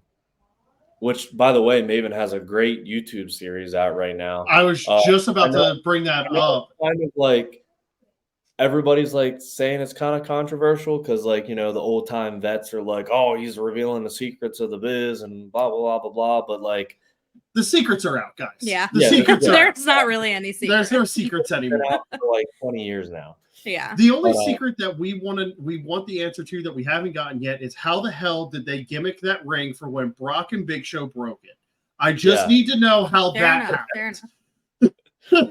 which by the way, Maven has a great YouTube series out right now. I was just about to bring that up. Kind of like, everybody's like saying it's kind of controversial because like, the old time vets are like, oh, he's revealing the secrets of the biz and blah, blah, blah, blah, blah. But like the secrets are out, guys. Yeah. The secrets are There's not really any secrets. There's no secrets anymore. Been out for like 20 years now. Yeah. The only secret that we want the answer to that we haven't gotten yet is how the hell did they gimmick that ring for when Brock and Big Show broke it? I just need to know how that happened.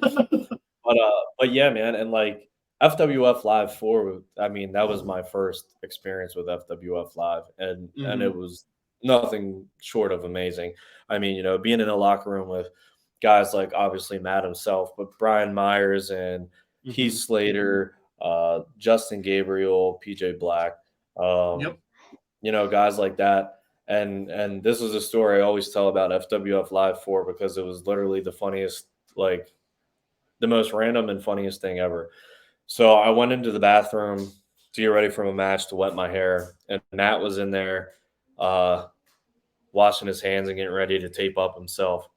But yeah, man, and like FWF Live 4, I mean, that was my first experience with FWF Live, and it was nothing short of amazing. I mean, being in a locker room with guys like obviously Matt himself, but Brian Myers and Heath Slater, Justin Gabriel, PJ Black, guys like that. And this is a story I always tell about FWF Live 4 because it was literally the funniest, like the most random and funniest thing ever. So I went into the bathroom to get ready for a match to wet my hair, and Matt was in there washing his hands and getting ready to tape up himself.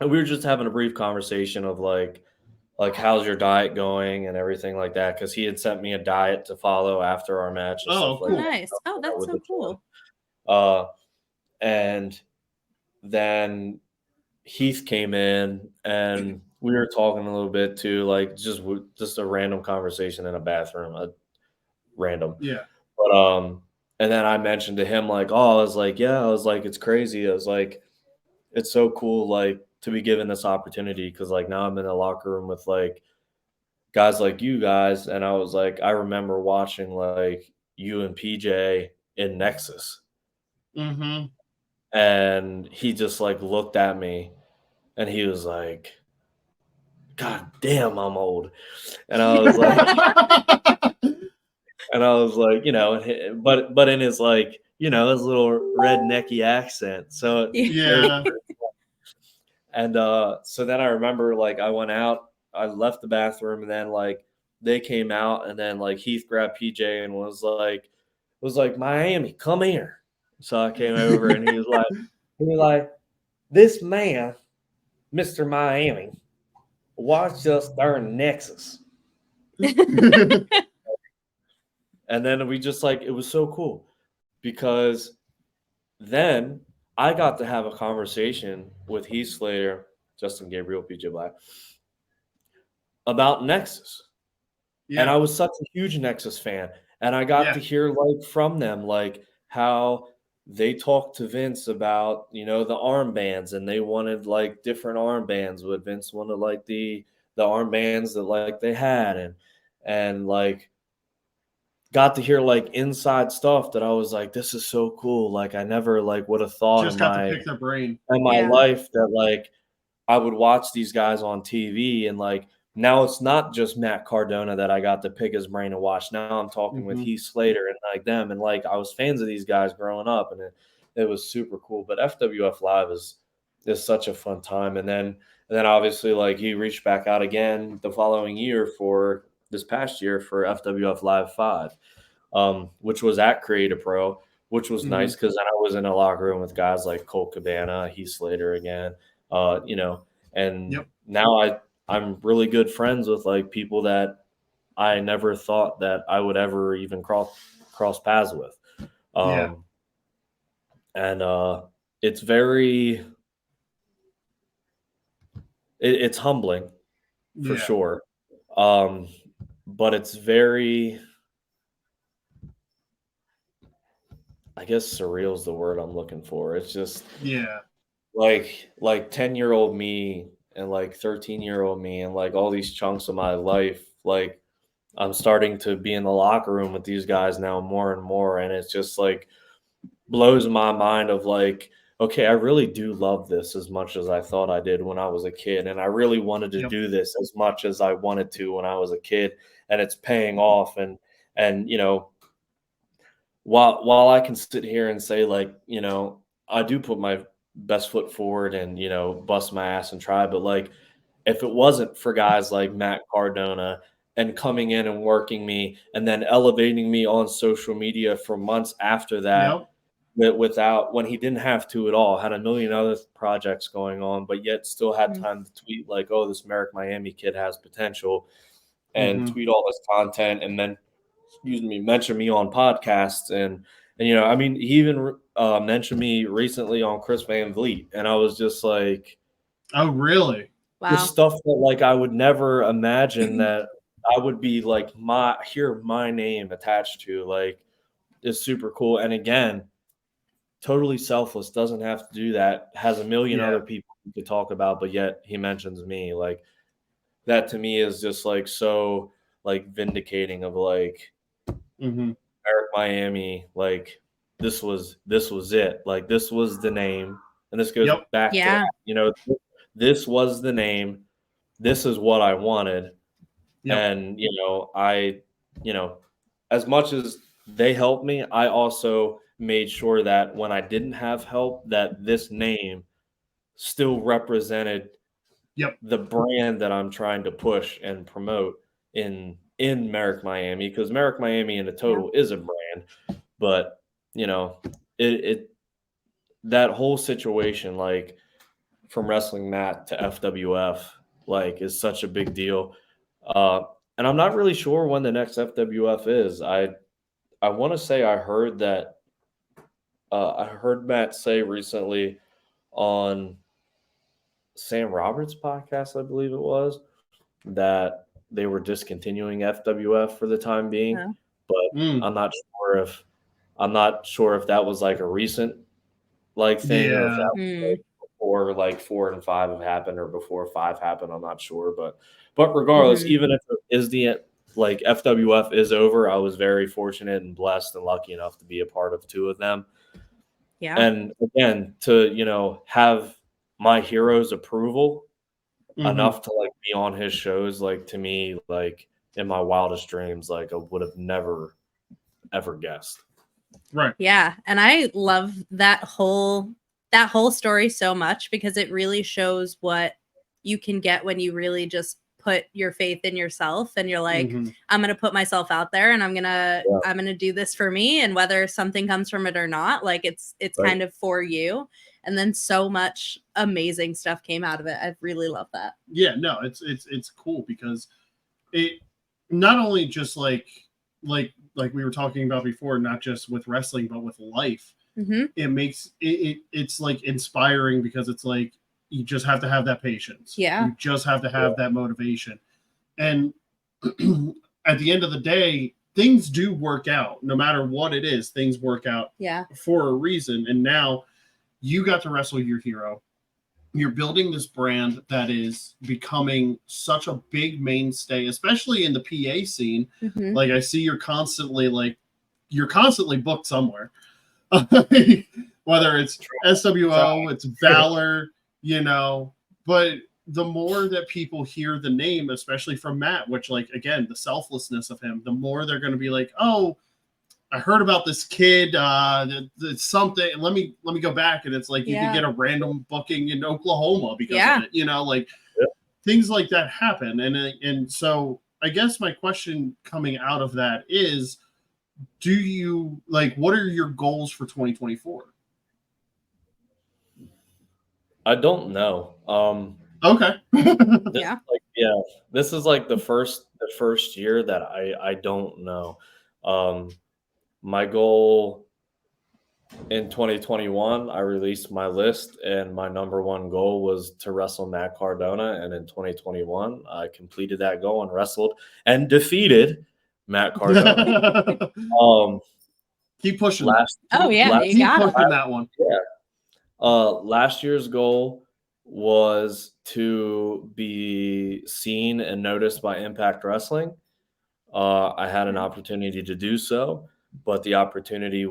And we were just having a brief conversation of like how's your diet going and everything like that, because he had sent me a diet to follow after our match. And stuff cool. Like Nice. That. Oh, that's so cool. And then Heath came in and we were talking a little bit too, like just a random conversation in a bathroom, random. Yeah. But and then I mentioned to him like, oh, I was like, it's crazy. I was like, it's so cool, like to be given this opportunity because like now I'm in a locker room with like guys like you guys, and I was like, I remember watching like you and PJ in Nexus, and he just like looked at me, and he was like, God damn, I'm old. And I was like, but in his like, his little rednecky accent. So yeah. And so then I remember like I went out, I left the bathroom, and then like they came out, and then like Heath grabbed PJ and was like, Miami, come here. So I came over and he was like, this man, Mr. Miami, watched us during Nexus. And then we just like, it was so cool because then I got to have a conversation with Heath Slater, Justin Gabriel, PJ Black about Nexus. Yeah. And I was such a huge Nexus fan. And I got to hear like from them, like how they talked to Vince about, the armbands, and they wanted like different armbands, but Vince wanted like the armbands that like they had, and like got to hear like inside stuff that I was like, this is so cool. Like I never like would have thought just got to pick their brain in my life that like I would watch these guys on TV, and like now it's not just Matt Cardona that I got to pick his brain and watch. Now I'm talking with Heath Slater and like them, and like I was fans of these guys growing up, and it was super cool. But FWF Live is such a fun time. And then obviously like he reached back out again the following year for this past year for FWF Live 5, which was at Creative Pro. which was nice because then I was in a locker room with guys like Colt Cabana, Heath Slater again, you know, and now I'm really good friends with like people that I never thought that I would ever even cross paths with. And it's very it's humbling for sure. But it's very, I guess surreal is the word I'm looking for. It's just like 10-year-old me and like 13-year-old me and like all these chunks of my life, like I'm starting to be in the locker room with these guys now more and more, and it's just like blows my mind of like, okay, I really do love this as much as I thought I did when I was a kid, and I really wanted to do this as much as I wanted to when I was a kid, and it's paying off. And you know, while I can sit here and say like, you know, I do put my best foot forward and, you know, bust my ass and try, but like if it wasn't for guys like Matt Cardona and coming in and working me and then elevating me on social media for months after that, without when he didn't have to at all, had a million other projects going on, but yet still had time to tweet like, oh, this Merrick Miami kid has potential, and tweet all this content, and then mention me on podcasts, and you know, I mean, he even mentioned me recently on Chris Van Vliet, and I was just like, oh, really? Wow. The stuff that like I would never imagine that I would be like my name attached to, like, is super cool. And again, totally selfless, doesn't have to do that, has a million other people he could talk about, but yet he mentions me. Like, that to me is just like so like vindicating of like Merrick Miami, like this was it, like this was the name, and this goes back to that, you know, this was the name, this is what I wanted. And you know, you know, as much as they helped me, I also made sure that when I didn't have help, that this name still represented the brand that I'm trying to push and promote in Merrick Miami, because Merrick Miami in a total is a brand. But you know, it that whole situation, like from Wrestling Mat to FWF, like is such a big deal. And I'm not really sure when the next FWF is. I want to say I heard that I heard Matt say recently on Sam Roberts' podcast, I believe it was, that they were discontinuing FWF for the time being. But I'm not sure if that was like a recent like thing, or if that was like before like 4 and 5 have happened, or before 5 happened. I'm not sure, but regardless, even if it is the like FWF is over, I was very fortunate and blessed and lucky enough to be a part of 2 of them. And again, to, you know, have my hero's approval enough to like be on his shows, like to me, like in my wildest dreams, like I would have never ever guessed. Right. Yeah, and I love that whole story so much, because it really shows what you can get when you really just put your faith in yourself, and you're like, I'm going to put myself out there, and I'm going to do this for me, and whether something comes from it or not, like it's kind of for you. And then so much amazing stuff came out of it. I really love that. Yeah, no, it's cool, because it not only just like we were talking about before, not just with wrestling, but with life. It makes it's like inspiring, because it's like you just have to have that patience. You just have to have that motivation. And at the end of the day, things do work out. No matter what it is, things work out for a reason. And now you got to wrestle your hero. You're building this brand that is becoming such a big mainstay, especially in the PA scene. Like, I see you're constantly booked somewhere. Whether it's SWO, it's Valor, you know, but the more that people hear the name, especially from Matt, which, like, again, the selflessness of him, the more they're going to be like, oh, I heard about this kid. It's something. Let me go back, and it's like you can get a random booking in Oklahoma because of it. You know, like things like that happen. And so I guess my question coming out of that is, do you like? What are your goals for 2024? I don't know. Okay. Yeah. This is like the first year that I don't know. My goal in 2021, I released my list, and my number one goal was to wrestle Matt Cardona. And in 2021, I completed that goal and wrestled and defeated Matt Cardona. Keep pushing Last that. Oh yeah, last, you Keep got pushing him. that one. last year's goal was to be seen and noticed by Impact Wrestling. I had an opportunity to do so, but the opportunity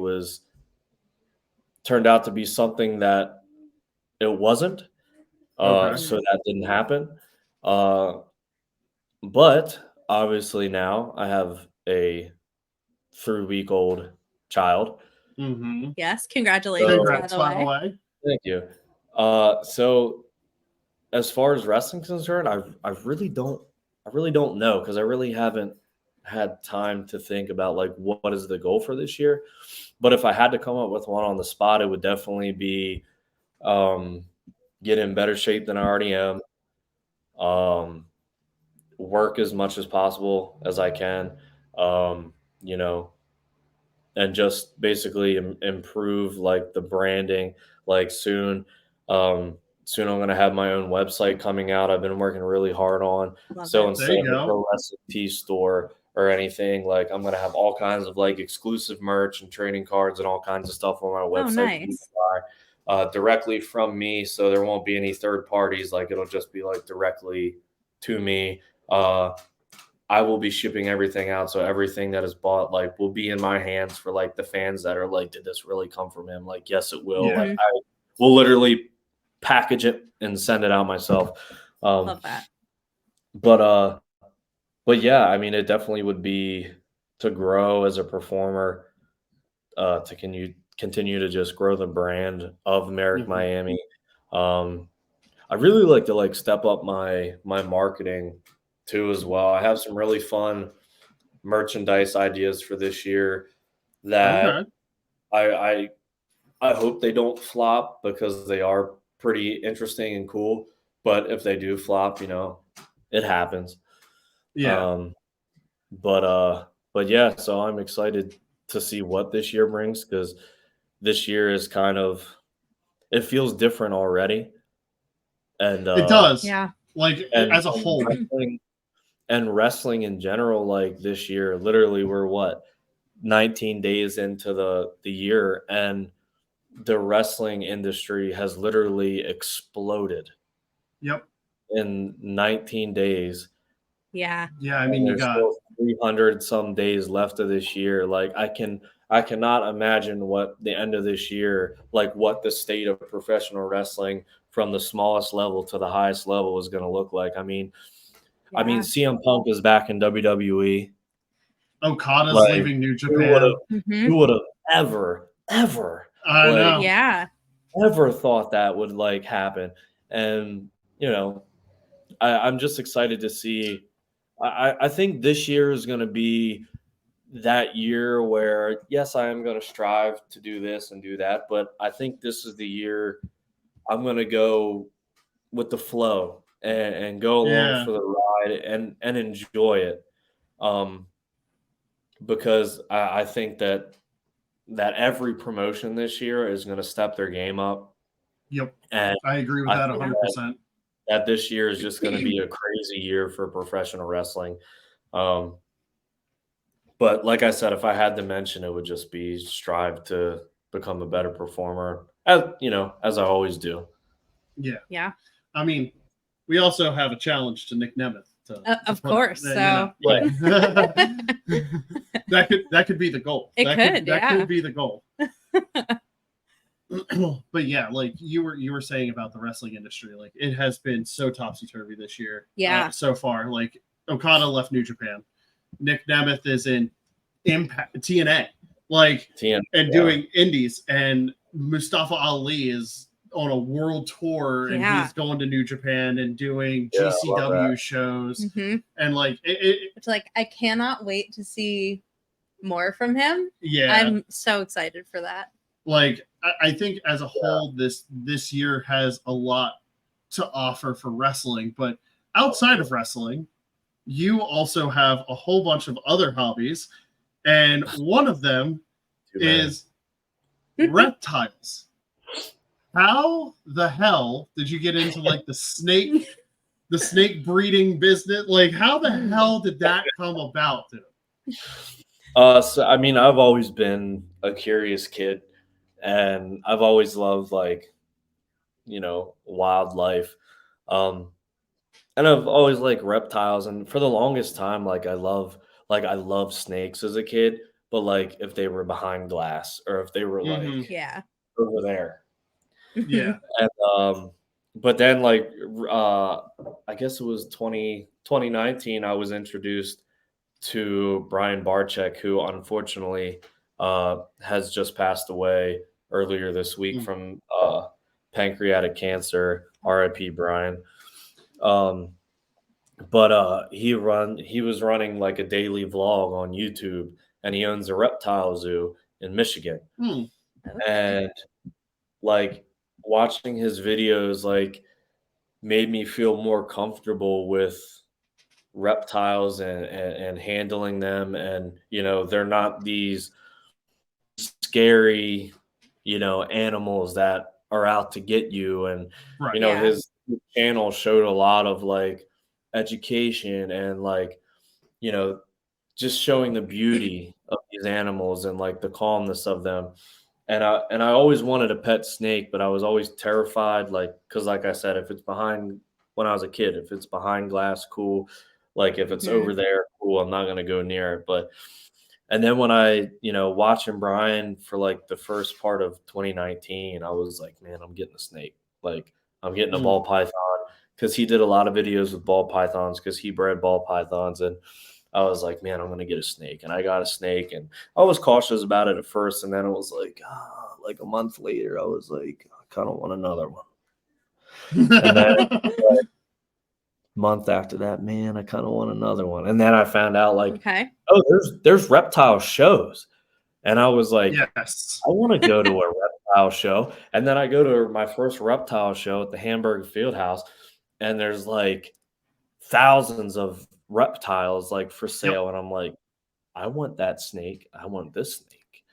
turned out to be something that it wasn't. Okay. So that didn't happen. But obviously now I have a 3-week-old child. Mm-hmm. Yes, congratulations, Congrats, by the way. Thank you. So as far as wrestling's concerned, I really don't know, because I really haven't had time to think about like what is the goal for this year. But if I had to come up with one on the spot, it would definitely be get in better shape than I already am. Work as much as possible as I can. You know, and just basically improve like the branding. Like soon I'm going to have my own website coming out. I've been working really hard on. Love So it. instead There of you a go. pro wrestling tee store or anything, like I'm going to have all kinds of like exclusive merch and trading cards and all kinds of stuff on my Oh, website that you can nice. buy directly from me. So there won't be any third parties. Like it'll just be like directly to me. I will be shipping everything out, so everything that is bought like will be in my hands for like the fans that are like, did this really come from him? Like, yes, it will. Yeah. Like, I will literally package it and send it out myself. Love that. But yeah, I mean, it definitely would be to grow as a performer, to continue to just grow the brand of Merrick Mhm. Miami. I really like to like step up my marketing too as well. I have some really fun merchandise ideas for this year that Okay. I I hope they don't flop, because they are pretty interesting and cool. But if they do flop, it happens. Yeah. Um, but yeah, so I'm excited to see what this year brings, because this year is it feels different already. And It does. Yeah. Like and as a whole. wrestling in general, like this year, literally we're what, 19 days into the year, and the wrestling industry has literally exploded Yep. in 19 days. Yeah. Yeah. I And mean, you there's got. still 300 some days left of this year. Like I cannot imagine what the end of this year, like what the state of professional wrestling from the smallest level to the highest level is going to look like. I mean, Yeah. CM Punk is back in WWE. Okada's Like, leaving New who would Japan. have Mhm. who would have ever I like know. Yeah. ever thought that would like happen? And I'm just excited to see. I think this year is going to be that year where, yes, I am going to strive to do this and do that, but I think this is the year I'm going to go with the flow and go along Yeah. for the ride and enjoy it. Because I think that every promotion this year is going to step their game up, Yep. and I agree with I that think 100%. that this year is just going to be a crazy year for professional wrestling. But like I said, if I had to mention, it would just be strive to become a better performer, as I always do. Yeah. Yeah. I mean, we also have a challenge to Nick Nemeth. Of course. You So know, like, that could be the goal. It that could, that yeah. could be the goal. But yeah, like you were saying about the wrestling industry, like it has been so topsy turvy this year. Yeah. So far, like Okada left New Japan, Nick Nemeth is in Impact TNA, like TN, and yeah. doing indies, and Mustafa Ali is on a world tour, and Yeah. he's going to New Japan and doing Yeah, I love GCW that. shows, Mhm. and like It's like I cannot wait to see more from him. Yeah. I'm so excited for that. Like I think as a whole, this year has a lot to offer for wrestling, but outside of wrestling, you also have a whole bunch of other hobbies, and one of them is reptiles. How the hell did you get into like the snake breeding business? Like, how the hell did that come about, dude? So I mean, I've always been a curious kid, and I've always loved like, wildlife. Um, and I've always liked reptiles, and for the longest time, I love snakes as a kid, but like if they were behind glass or if they were like Yeah. over there. Yeah. And but then I guess it was 2019, I was introduced to Brian Barczyk, who unfortunately has just passed away earlier this week from pancreatic cancer. RIP Brian. But he was running like a daily vlog on YouTube, and he owns a reptile zoo in Michigan. Okay. And like watching his videos like made me feel more comfortable with reptiles and handling them, and they're not these scary animals that are out to get you. And Right. Yeah. his channel showed a lot of like education and like just showing the beauty of these animals and like the calmness of them. And I always wanted a pet snake, but I was always terrified, like, because like I said, if it's behind, when I was a kid, if it's behind glass, cool. Like if it's over there, cool. I'm not gonna go near it. And then when I, watching Brian for like the first part of 2019, I was like, man, I'm getting a snake. Like I'm getting a ball python, because he did a lot of videos with ball pythons because he bred ball pythons. And I was like, man, I'm going to get a snake. And I got a snake, and I was cautious about it at first. And then it was like a month later, I was like, I kind of want another one. And then like, month after that, man, I kind of want another one. And then I found out like, oh, there's reptile shows. And I was like, yes, I want to go to a reptile show. And then I go to my first reptile show at the Hamburg Fieldhouse, and there's like thousands of reptiles like for sale. And I'm like, I want that snake. I want this snake.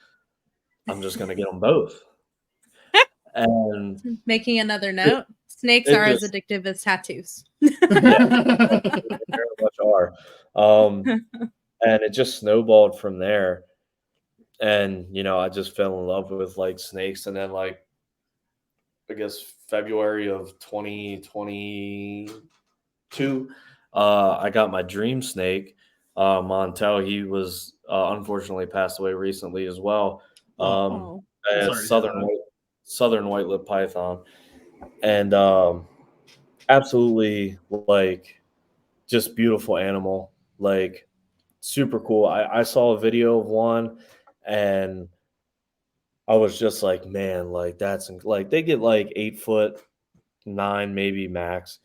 I'm just going to get them both. And making another note, snakes are as addictive as tattoos. Yeah, they very much are. And it just snowballed from there. And, I just fell in love with like snakes. And then like, I guess February of 2022, I got my dream snake, Montel. He was unfortunately passed away recently as well. A southern white lip python, and absolutely like just beautiful animal, like super cool. I saw a video of one, and I was just like, man, like that's like they get like 8'9" maybe max.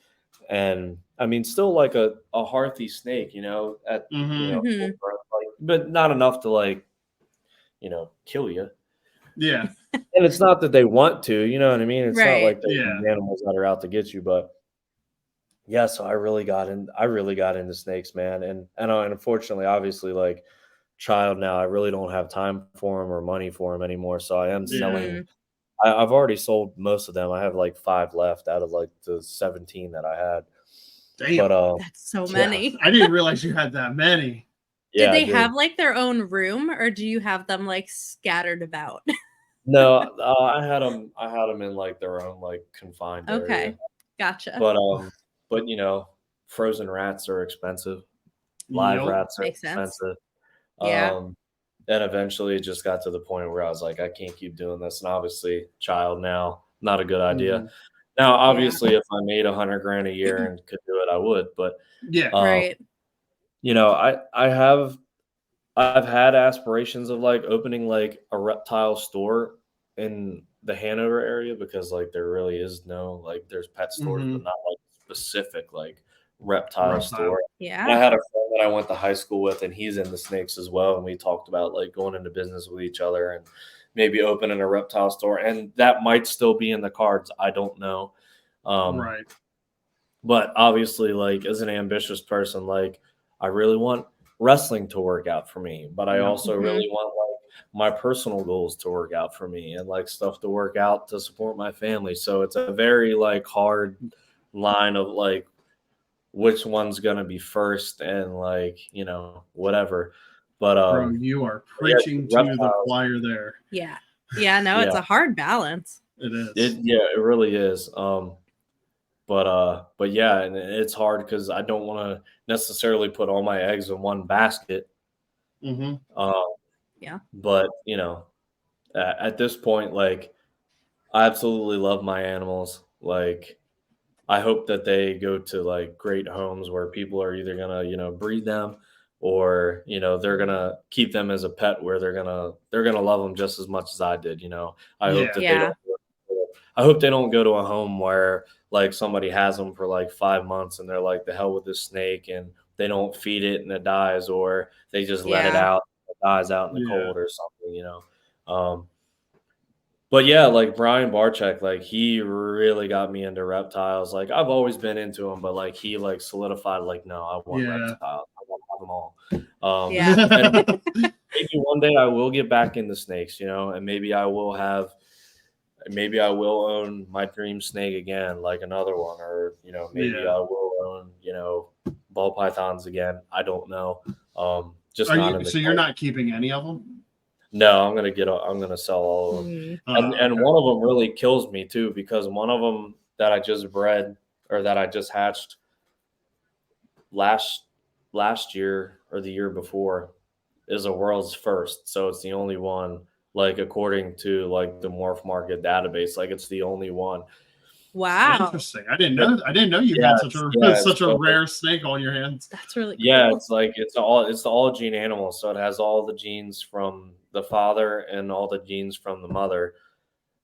And I mean, still like a hearthy snake, at but not enough to like, kill you. Yeah. And it's not that they want to, you know what I mean? It's not like they're Yeah. animals that are out to get you, but yeah. So I really got into snakes, man. And unfortunately, obviously, like child now, I really don't have time for them or money for them anymore. So I am selling. I've already sold most of them. I have like 5 left out of like the 17 that I had. Damn. But that's so many. I didn't realize you had that many. Did they have like their own room, or do you have them like scattered about? No, I had them in like their own like confined area. Okay, gotcha. But frozen rats are expensive. Live rats are expensive. Yeah. And eventually it just got to the point where I was like, I can't keep doing this. And obviously, child now, not a good idea. Now, obviously, if I made $100,000 a year and could do it, I would. But right. I've had aspirations of like opening like a reptile store in the Hanover area, because like there really is no like there's pet stores, but not like specific like reptile store. Yeah. And I had a friend that I went to high school with, and he's into snakes as well. And we talked about like going into business with each other and maybe opening a reptile store. And that might still be in the cards. I don't know. Right. But obviously, like as an ambitious person, like I really want wrestling to work out for me, but I also really want like my personal goals to work out for me and like stuff to work out to support my family. So it's a very like hard line of like which one's gonna be first and like, you know, whatever. But Bro, you are preaching to the choir there. Yeah. Yeah, no, it's a hard balance. It is. It really is. But yeah, and it's hard because I don't want to necessarily put all my eggs in one basket. Mm-hmm. Yeah. But you know, at this point, like I absolutely love my animals. Like I hope that they go to like great homes where people are either gonna, you know, breed them or, you know, they're gonna keep them as a pet where they're gonna love them just as much as I did, you know. I hope that they don't I hope they don't go to a home where like somebody has them for like 5 months and they're like the hell with this snake and they don't feed it and it dies, or they just let it out, it dies out in the cold or something, you know. But yeah, like Brian Barczyk, like he really got me into reptiles. Like I've always been into them, but like he like solidified, like, no, I want reptiles. I want to have them all. And maybe one day I will get back into snakes, you know, and maybe I will own my dream snake again, like another one, or, you know, maybe I will own, you know, ball pythons again. I don't know. You're not keeping any of them? No, I'm gonna sell all of them. And one of them really kills me too, because one of them that I just bred or that I just hatched last year or the year before is a world's first. So it's the only one, like according to like the Morph Market database, like it's the only one. Wow. Interesting. I didn't know you had such a rare snake on your hands. That's really cool. Yeah, it's like it's the all gene animal. So it has all the genes from the father and all the genes from the mother.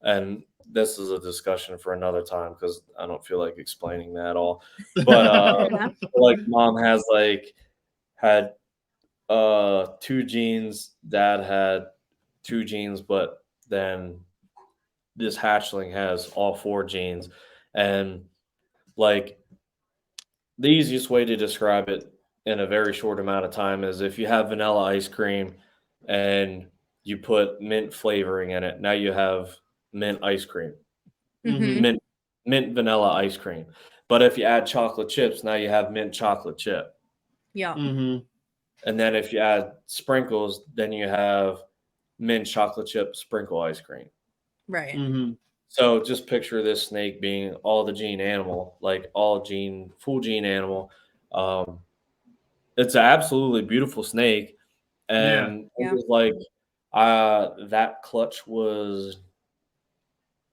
And this is a discussion for another time because I don't feel like explaining that at all. But like mom has like had 2 genes, dad had 2 genes, but then this hatchling has all 4 genes. And like the easiest way to describe it in a very short amount of time is if you have vanilla ice cream and you put mint flavoring in it, now you have mint ice cream. Mint vanilla ice cream. But if you add chocolate chips, now you have mint chocolate chip. Yeah. And then if you add sprinkles, then you have mint chocolate chip sprinkle ice cream. Right. So just picture this snake being all the gene animal, like full gene animal. It's an absolutely beautiful snake. And it was like, that clutch was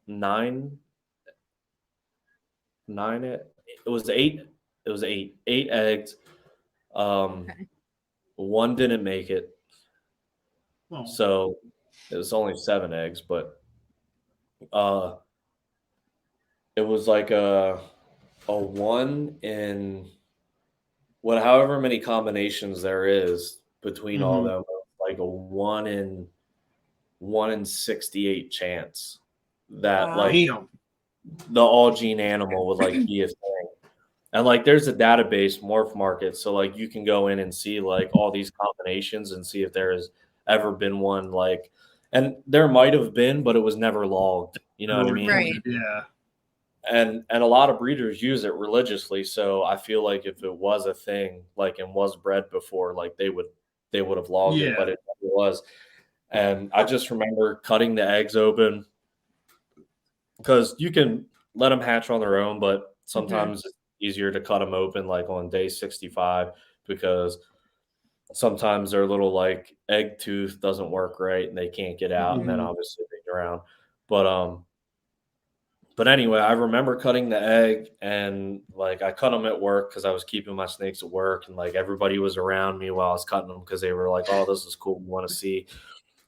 9. It was 8. It was 8 eggs. One didn't make it. So it was only 7 eggs, but it was like a 1 in however many combinations there is between all of them, like a 1 in 68 chance that like the all gene animal would like be a thing. And like there's a database, Morph Market, so like you can go in and see like all these combinations and see if there has ever been one like, and there might have been, but it was never logged. You know what I mean? Right. Yeah. And a lot of breeders use it religiously. So I feel like if it was a thing, like and was bred before, like they would have logged it, but it never was. And I just remember cutting the eggs open because you can let them hatch on their own, but sometimes it's easier to cut them open like on day 65 because sometimes their little like egg tooth doesn't work right and they can't get out, and then obviously they drown. But anyway, I remember cutting the egg and like I cut them at work because I was keeping my snakes at work, and like everybody was around me while I was cutting them because they were like, "Oh, this is cool. We want to see."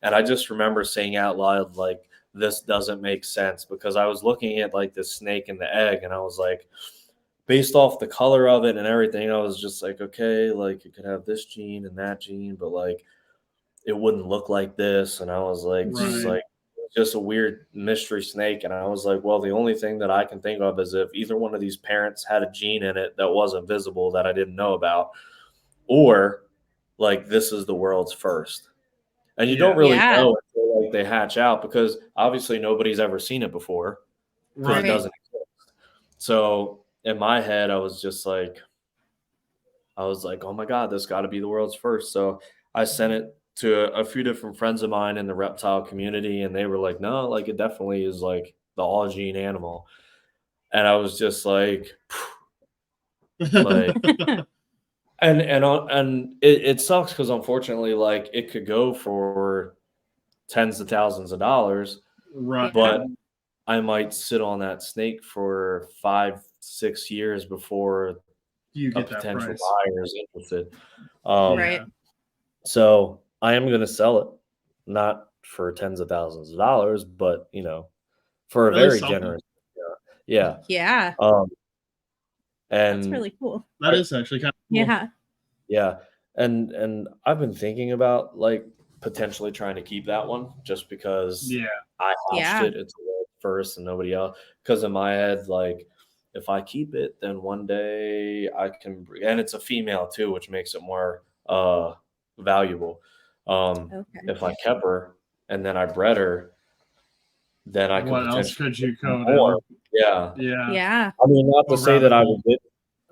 And I just remember saying out loud, like, "This doesn't make sense," because I was looking at like the snake and the egg, and I was like, based off the color of it and everything, I was just like, okay, like it could have this gene and that gene, but like it wouldn't look like this. And I was like, just Right. like just a weird mystery snake. And I was like, well, the only thing that I can think of is if either one of these parents had a gene in it that wasn't visible that I didn't know about, or like this is the world's first. And you don't really Yeah. know until like they hatch out, because obviously nobody's ever seen it before because Right. it doesn't exist. So in my head, I was like, oh my God, this got to be the world's first. So I sent it to a few different friends of mine in the reptile community, and they were like, no, like it definitely is like the all gene animal. And I was just like, like, and it sucks because unfortunately, like it could go for tens of thousands of dollars, Right. but I might sit on that snake for 5-6 years before You a get that potential price. buyer is interested. Right. So I am going to sell it, not for tens of thousands of dollars, but for a At least very something. generous. Yeah. Yeah. And That's really cool. That is actually kind of cool. Yeah. yeah, and I've been thinking about like potentially trying to keep that one just because Yeah. I hatched Yeah. it. It's a world first and nobody else. Because in my head, like if I keep it, then one day I can, and it's a female too, which makes it more valuable. Okay. If I kept her and then I bred her, then I could What else potentially could you get go more. down? Yeah. Yeah. Yeah. I mean, not to Go say that rabbit I hole. would get,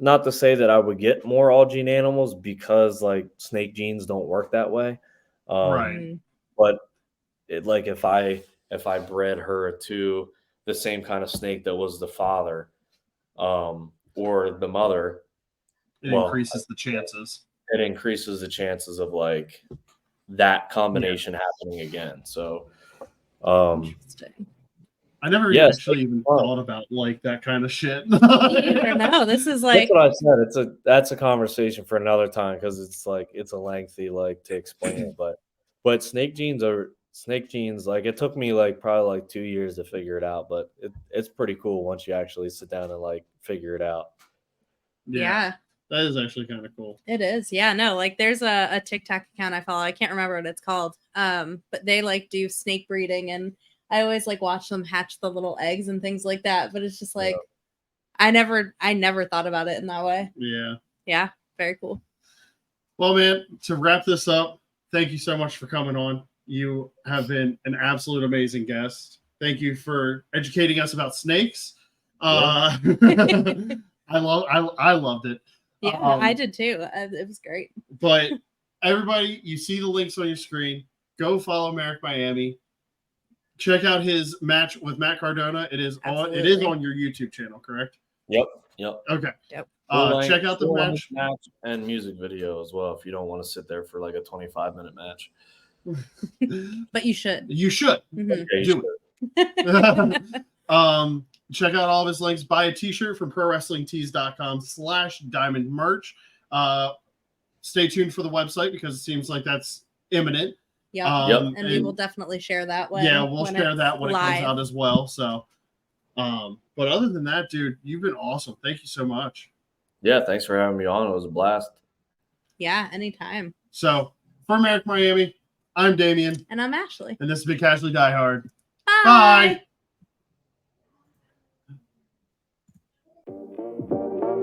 not to say that I would get more all gene animals, because like snake genes don't work that way. Right. Mm. But like if I bred her to the same kind of snake that was the father, or the mother, It well, increases the chances. it increases the chances of like that combination happening again. So, Interesting. I never yes, actually even thought about like that kind of shit. Me either. No, this is like that's what I said. That's a conversation for another time, because it's like it's a lengthy like to explain it. But snake genes like it took me like probably like 2 years to figure it out, but it's pretty cool once you actually sit down and like figure it out. yeah. That is actually kind of cool. It is. Yeah, no, like there's a TikTok account I follow. I can't remember what it's called. But they like do snake breeding, and I always like watch them hatch the little eggs and things like that. But it's just like I never thought about it in that way. Yeah. Yeah, very cool. Well, man, to wrap this up, thank you so much for coming on. You have been an absolute amazing guest. Thank you for educating us about snakes. I loved it. Yeah, I did too. It was great. But everybody, you see the links on your screen. Go follow Merrick Miami. Check out his match with Matt Cardona. It is on your YouTube channel, correct? Yep. Okay. Yep. Check out the match and music video as well if you don't want to sit there for like a 25-minute match. But you should. You should. Mhm. Yeah, Do it. Check out all of his links. Buy a t-shirt from prowrestlingtees.com/diamond merch. Stay tuned for the website because it seems like that's imminent. Yeah. And we will definitely share that when we'll share that when it comes live. out as well. So but other than that, dude, you've been awesome. Thank you so much. Yeah, thanks for having me on. It was a blast. Yeah, anytime. So for Merrick Miami, I'm Damian. And I'm Ashley. And this has been Casually Die Hard. Bye. Bye.